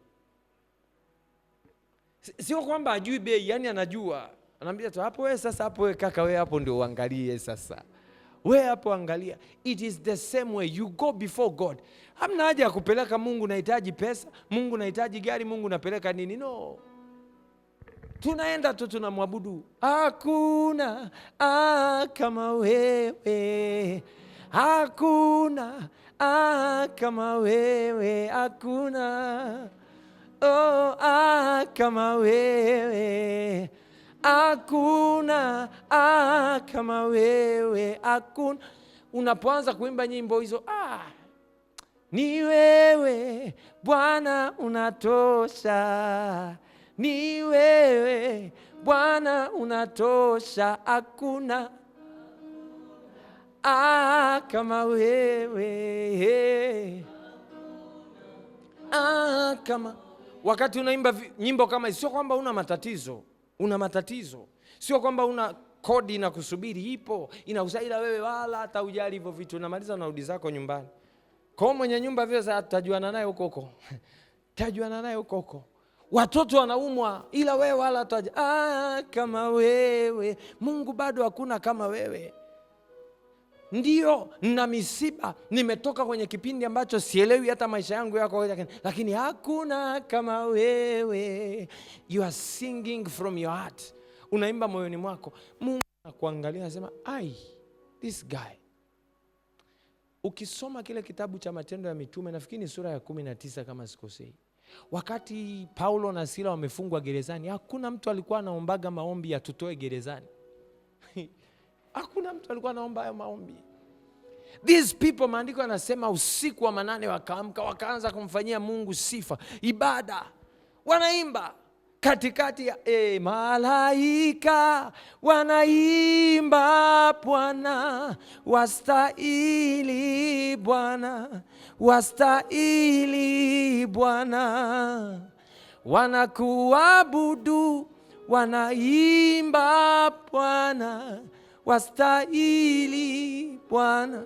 Sio kwamba ajui bei, yani anajua. Anambia tu hapo wewe sasa, hapo wewe kaka, wewe hapo ndio uangalie sasa. Wewe hapo angalia. It is the same way you go before God. Hamna haja ya kupeleka Mungu nahitaji pesa, Mungu nahitaji gari, Mungu napeleka nini? No. Tunaenda tu tunamwabudu. Hakuna kama wewe. Hakuna kama wewe. Hakuna kama wewe. Hakuna kama wewe. Hakuna. Unapoanza kuimba nyimbo hizo, ni wewe Bwana unatosha. Ni wewe Bwana unatosha. Hakuna kama wewe. Kama wakati unaimba nyimbo kama, sio kwamba una matatizo, una matatizo. Sio kwamba una kodi na kusubiri, ipo inakusaidia wewe, wala hata ujali hivyo vitu. Unamaliza unarudi zako nyumbani. Kwa mwenye nyumba vile sasa tutajuana naye huko. Tajuana naye huko. Watoto wanaumwa, ila wewe wala hataja kama wewe. Mungu bado hakuna kama wewe. Ndio na misiba, nimetoka kwenye kipindi ambacho sielewi hata maisha yangu yako, lakini hakuna kama wewe. You are singing from your heart. Unaimba moyoni mwako. Mungu anakuangalia anasema, this guy. Ukisoma kile kitabu cha Matendo ya Mitume, nafikiri sura ya 19 kama sikosei. Wakati Paulo na Sila wamefungwa gerezani, hakuna mtu alikuwa anaombaga maombi ya tutoe gerezani. Hakuna mtu alikuwa anaomba hayo maombi. These people, maandiko yanasema usiku wa manane wakaamka, wakaanza kumfanyia Mungu sifa, ibada, wanaimba katikati ya malaika wanaimba, Bwana wastahili, Bwana wastahili, Bwana wanakuabudu, wanaimba, Bwana wastahili, Bwana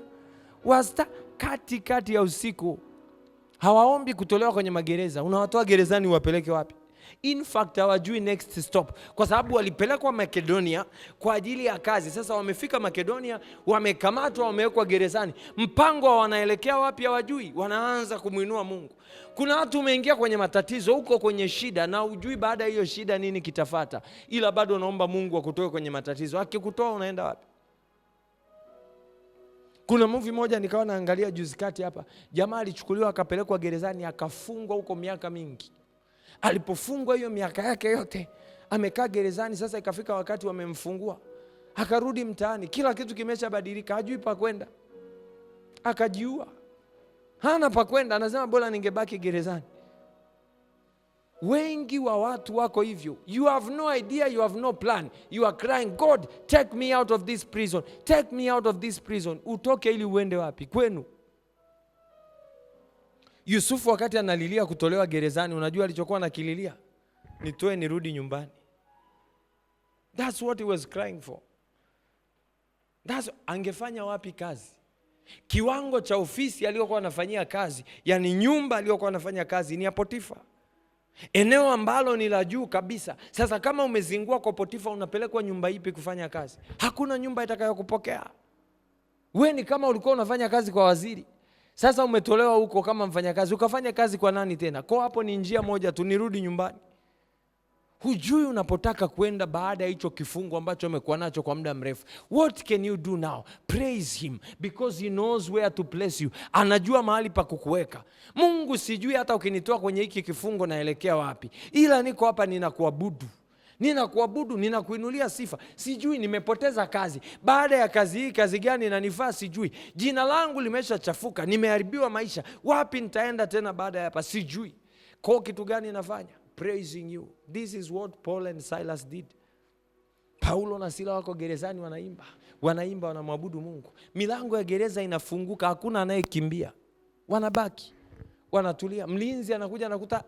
katikati ya usiku. Hawaombi kutolewa kwenye magereza. Unawatoa gerezani uwapeleke wapi? In fact, hawajui next stop, kwa sababu walipelekwa Makedonia kwa ajili ya kazi. Sasa wamefika Makedonia, wamekamatwa, wamewekwa gerezani. Mpango wa wanaelekea wapi hawajui. Wanaanza kumuinua Mungu. Kuna watu umeingia kwenye matatizo, huko kwenye shida, na hujui baada ya hiyo shida nini kitafata, ila bado unaomba Mungu akutoe kwenye matatizo. Akikutoa unaenda wapi? Kuna movie moja nikawa naangalia juzi kati hapa. Jamaa alichukuliwa akapelekwa gerezani, akafungwa huko miaka mingi. Alipofungwa hiyo miaka yake yote amekaa gerezani. Sasa ikafika wakati wamemfungua, akarudi mtaani, kila kitu kimeshabadilika, hajui pa kwenda, akajiua. Hana pa kwenda, anasema bora ningebaki gerezani. Wengi wa watu wako hivyo. You have no idea, you have no plan. You are crying, God, take me out of this prison. Take me out of this prison. Utoke ili uende wapi? Kwenu. Yusufu wakati analilia kutolewa gerezani, unajua alichokuwa anakililia? Nitoe nirudi nyumbani. That's what he was crying for. Angefanya wapi kazi? Kiwango cha ofisi aliyokuwa anafanyia kazi, yani nyumba aliyokuwa anafanya kazi ni ya Potifa, eneo ambalo ni la juu kabisa. Sasa kama umezingua kwa Potifa, unapelekwa nyumba ipi kufanya kazi? Hakuna nyumba itakayokupokea. Wewe ni kama ulikuwa unafanya kazi kwa waziri, sasa umetolewa huko kama mfanyakazi, ukafanya kazi kwa nani tena? Kwa hapo ni njia moja tu, nirudi nyumbani. Hujui unapotaka kwenda baada ya hicho kifungo ambacho umekuwa nacho kwa muda mrefu. What can you do now? Praise him because he knows where to place you. Anajua mahali pa kukuweka. Mungu, sijui hata ukinitoa kwenye hiki kifungo naelekea wapi, ila niko hapa ninakuabudu. Ninakuabudu, ninakuinulia sifa. Sijui nimepoteza kazi. Baada ya kazi hii, kazi gani inanifaa sijui. Jina langu limeshachafuka, nimeharibiwa maisha. Wapi nitaenda tena baada ya hapa sijui. Kwa kitu gani nafanya? Praising you. This is what Paul and Silas did. Paulo na Sila wako gerezani, wanaimba, wanamwabudu Mungu. Milango ya gereza inafunguka, hakuna anayekimbia. Wanabaki, wanatulia. Mlinzi anakuja anakuta,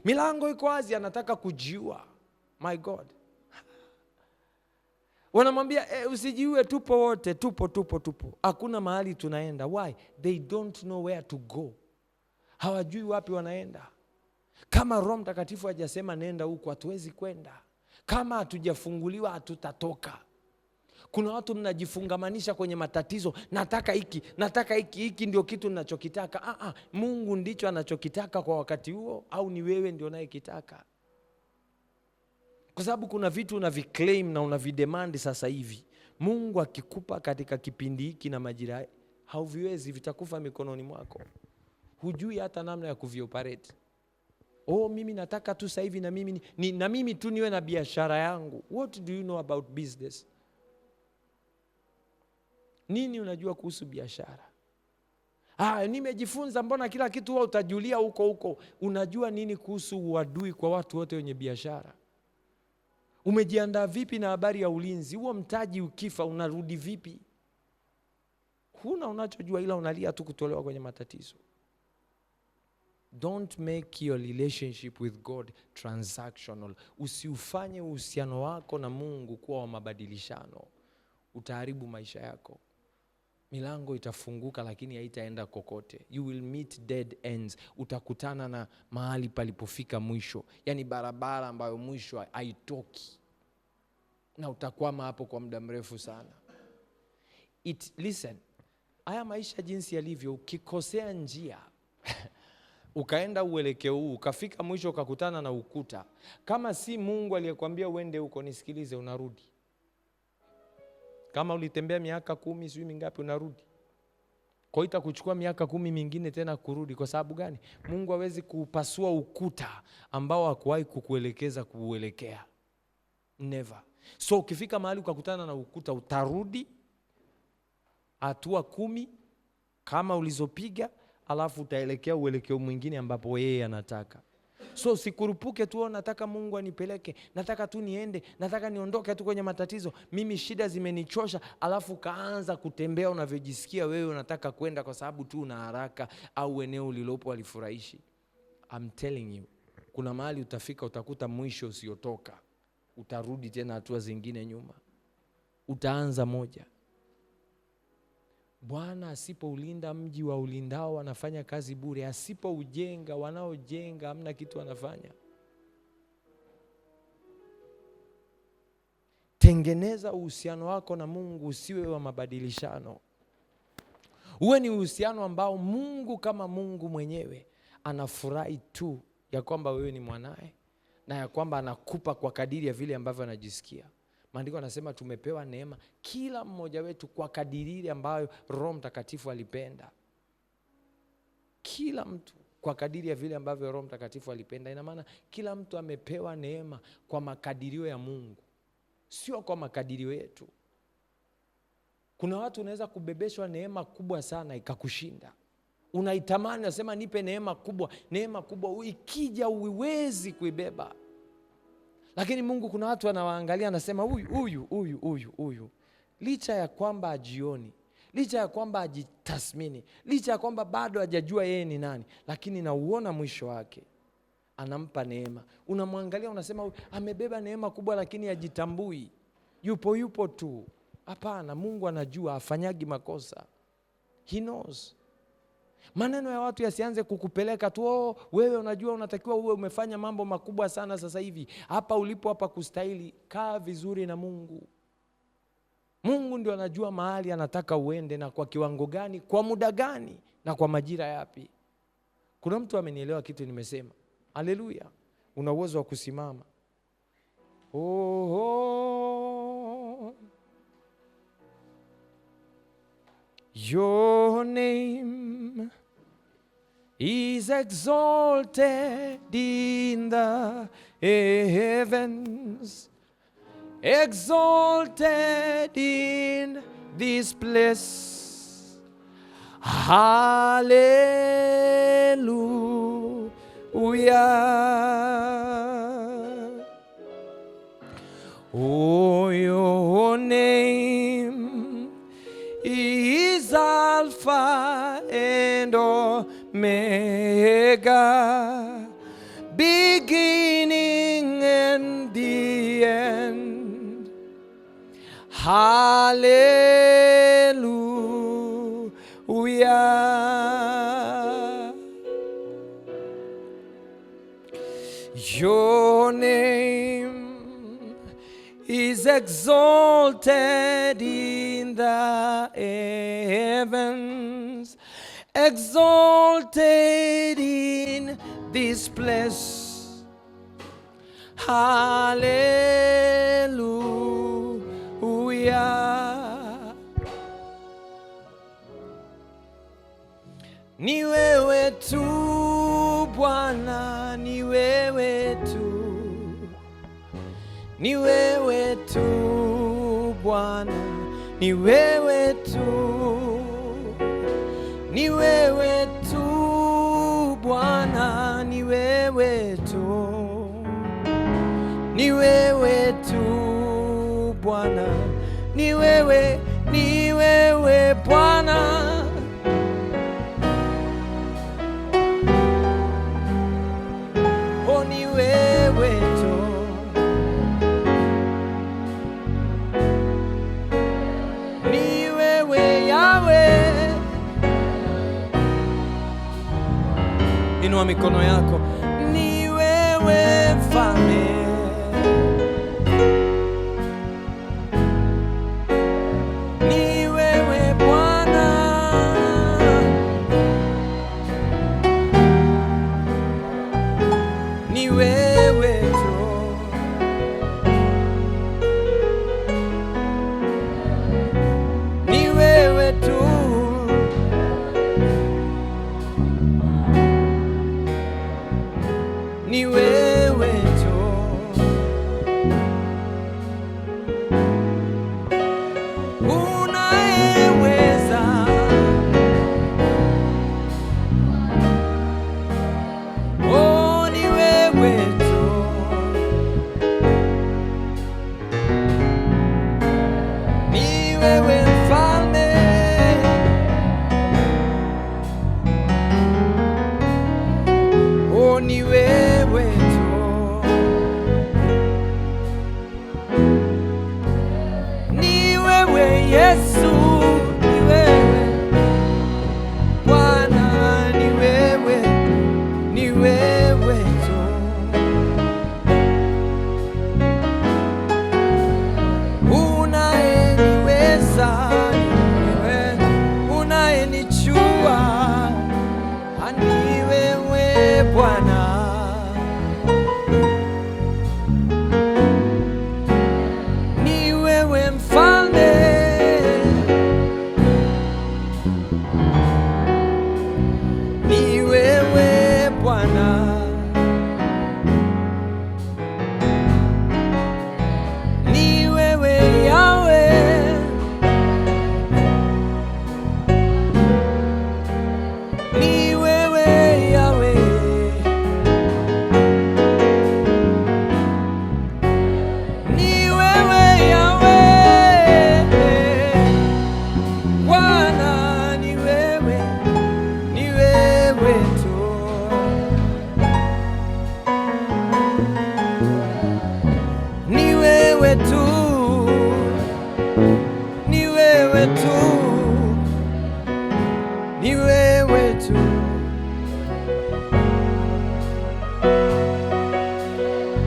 milango iko wazi, anataka kujiua. My God. Wanamwambia usijiue, tupo wote, tupo. Hakuna mahali tunaenda. Why? They don't know where to go. Hawajui wapi wanaenda. Kama Roho Mtakatifu hajasema nenda huko, hatuwezi kwenda. Kama hatujafunguliwa hatutatoka. Kuna watu mnajifungamanisha kwenye matatizo, nataka hiki ndio kitu ninachokitaka. Mungu ndicho anachokitaka kwa wakati huo, au ni wewe ndio unayekitaka? Kwa sababu kuna vitu unaviclaim na unavidemand sasa hivi. Mungu akikupa katika kipindi hiki na majira, hauviwezi, vitakufa mikononi mwako. Hujui hata namna ya kuvioperate. Mimi nataka tu sasa hivi na mimi tu niwe na biashara yangu. What do you know about business? Nini unajua kuhusu biashara? Nimejifunza, mbona kila kitu huwa utajulia huko. Unajua nini kuhusu uadui kwa watu wote wenye biashara? Umejiandaa vipi na habari ya ulinzi? Huo mtaji ukifa unarudi vipi? Huna unachojua, ila unalia tu kutolewa kwenye matatizo. Don't make your relationship with God transactional. Usiufanye uhusiano wako na Mungu kuwa wa mabadilishano. Utaharibu maisha yako. Milango itafunguka lakini haitaenda kokote. You will meet dead ends. Utakutana na mahali palipofika mwisho. Yani barabara ambayo mwisho haitoki. Na utakwama hapo kwa muda mrefu sana. Listen. Haya maisha jinsi yalivyo, ukikosea njia ukaenda uelekeo huu, ukafika mwisho ukakutana na ukuta, kama si Mungu aliyekwambia uende huko, nisikilize, unarudi. Kama ulitembea miaka 10 sijui mingapi, unarudi. Kwa hiyo itakuchukua miaka 10 mingine tena kurudi. Kwa sababu gani? Mungu hawezi kupasua ukuta ambao hakuwahi kukuelekeza kuuelekea. Never. So ukifika mahali ukakutana na ukuta, utarudi hatua 10 kama ulizopiga, alafu utaelekea uelekeo mwingine ambapo yeye anataka. So sikurupuke tu nataka Mungu anipeleke, nataka tu niende, nataka niondoke tu kwenye matatizo, mimi shida zimenichosha, alafu kaanza kutembea unavyojisikia wewe unataka kwenda kwa sababu tu una haraka au eneo ulilopo alifurahishi. I'm telling you, kuna mahali utafika utakuta mwisho usiotoka. Utarudi tena hatua zingine nyuma. Utaanza moja. Bwana asipoulinda mji wa ulindao wanafanya kazi bure. Asipoujenga wanaojenga hamna kitu wanafanya. Tengeneza uhusiano wako na Mungu usiwe wa mabadilishano. Uwe ni uhusiano ambao Mungu kama Mungu mwenyewe anafurahi tu ya kwamba wewe ni mwanae, na ya kwamba anakupa kwa kadiri ya vile ambavyo anajisikia. Maandiko yanasema tumepewa neema kila mmoja wetu kwa kadiri ile ambayo Roho Mtakatifu alipenda. Kila mtu kwa kadiri ya vile ambavyo Roho Mtakatifu alipenda. Ina maana kila mtu amepewa neema kwa makadirio ya Mungu, sio kwa makadirio yetu. Kuna watu unaweza kubebeshwa neema kubwa sana ikakushinda. Unaitamani, unasema nipe neema kubwa, neema kubwa, ikija uiwezi kuibeba. Lakini Mungu kuna watu anawaangalia anasema huyu licha ya kwamba ajioni, licha ya kwamba ajitasmini, licha ya kwamba bado hajajua yeye ni nani, lakini nauona mwisho wake, anampa neema. Unamwangalia unasema amebeba neema kubwa lakini hajitambui, yupo tu. Hapana, Mungu anajua, afanyagi makosa. He knows. Maneno ya watu yasianze kukupeleka tu, wewe unajua unatakiwa uwe umefanya mambo makubwa sana sasa hivi. Hapa ulipo hapa kustahili. Kaa vizuri na Mungu. Mungu ndio anajua mahali anataka uende na kwa kiwango gani, kwa muda gani na kwa majira yapi. Kuna mtu amenielewa kitu nimesema? Haleluya. Una uwezo wa kusimama. Your name is exalted in the heavens, exalted in this place. Hallelujah. Oh, your name is Alpha and Omega, beginning and the end. Hallelujah. Your name is exalted in the heavens, exalted in this place. Hallelujah. Ni wewe tu Bwana, ni wewe tu, ni wewe tu Bwana, ni wewe tu, ni wewe tu Bwana, ni wewe tu, ni wewe tu Bwana, ni wewe Bwana. Oh, ni wewe tu, ni wewe Yahweh. Inua mikono yako. Ni wewe Mfalme, ni wewe Bwana, ni wewe tu, ni wewe tu, ni wewe tu. unayeweza. Oh, ni wewe tu, ni wewe mfalme. Oh, ni wewe tu, ni wewe Yesu, ni wewe Bwana, ni wewe, ni wewe tu. Unayeniweza, ni wewe, unayenichua, ni wewe Bwana. Ni wewe mfalme, ni wewe Bwana, ni wewe Yahweh, ni wewe Yahweh, ni wewe Yahweh Bwana, ni wewe, ni wewe tu, ni wewe tu, ni wewe tu, ni wewe tu.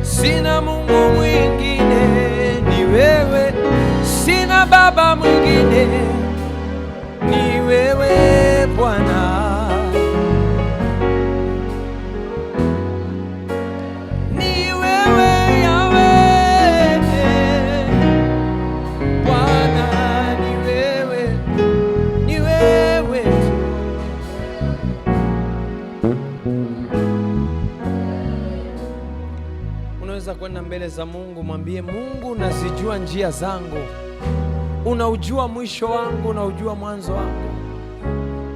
Sina Mungu mwingine, ni wewe. Sina baba mwingine, ni wewe Bwana. Ni wewe Yahweh Bwana, ni wewe, ni wewe tu. Unaweza kwenda mbele za Mungu, mwambie Mungu, unazijua njia zangu, unaujua mwisho wangu, unaujua mwanzo wangu.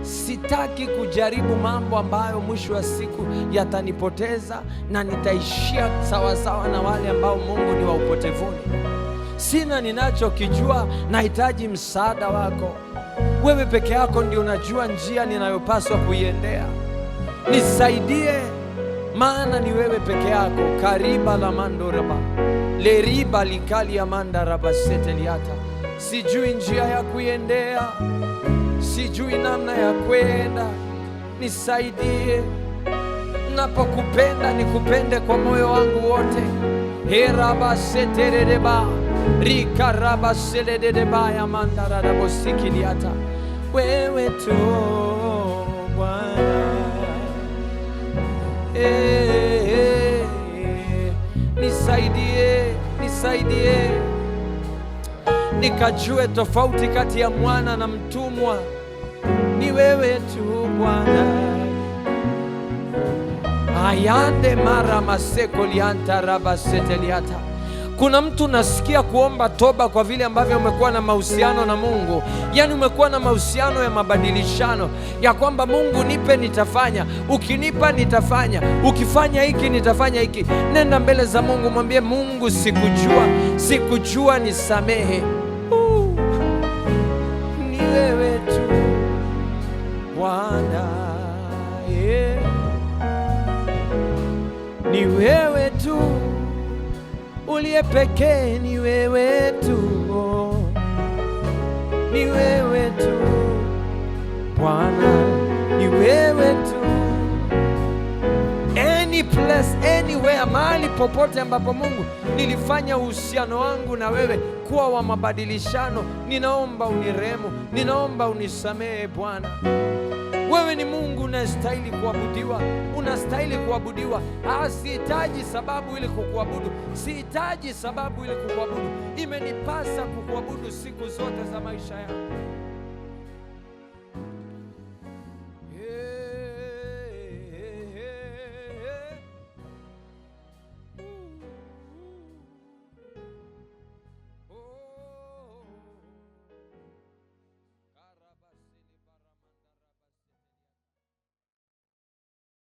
Sitaki kujaribu mambo ambayo mwisho wa siku yatanipoteza na nitaishia sawasawa na wale ambao Mungu ni wa upotevuni. Sina ninachokijua, nahitaji msaada wako. Wewe peke yako ndio unajua njia ninayopaswa kuiendea. Nisaidie, maana ni wewe peke yako. Kariba la mandoraba leriba likali ya mandaraba seteliata. Sijui njia ya kuiendea, sijui namna ya kwenda. Nisaidie, napokupenda nikupende kwa moyo wangu wote. Heraba setereba rikaraba seledeba ya mandaraba sikiliata. Wewe tu Bwana, nisaidie, nisaidie nikajue tofauti kati ya mwana na mtumwa. Ni wewe tu Bwana. Ayande mara maseko lianta raba seteliata. Kuna mtu nasikia kuomba toba kwa vile ambavyo umekuwa na mahusiano na Mungu. Yaani umekuwa na mahusiano ya mabadilishano, ya kwamba Mungu nipe nitafanya, ukinipa nitafanya, ukifanya hiki nitafanya hiki. Nenda mbele za Mungu, mwambie Mungu, sikujua, nisamehe. Ni wewe tu Bwana, yeah. Ni wewe tu uliye pekee, ni wewe tu, ni wewe tu Bwana, ni wewe tu. Any place, anywhere, mahali popote ambapo Mungu nilifanya uhusiano wangu na wewe kuwa wa mabadilishano, ninaomba unirehemu, ninaomba unisamehe Bwana. Wewe ni Mungu unastahili kuabudiwa, unastahili kuabudiwa. Sihitaji sababu ili kukuabudu, sihitaji sababu ili kukuabudu. Imenipasa kukuabudu siku zote za maisha yangu.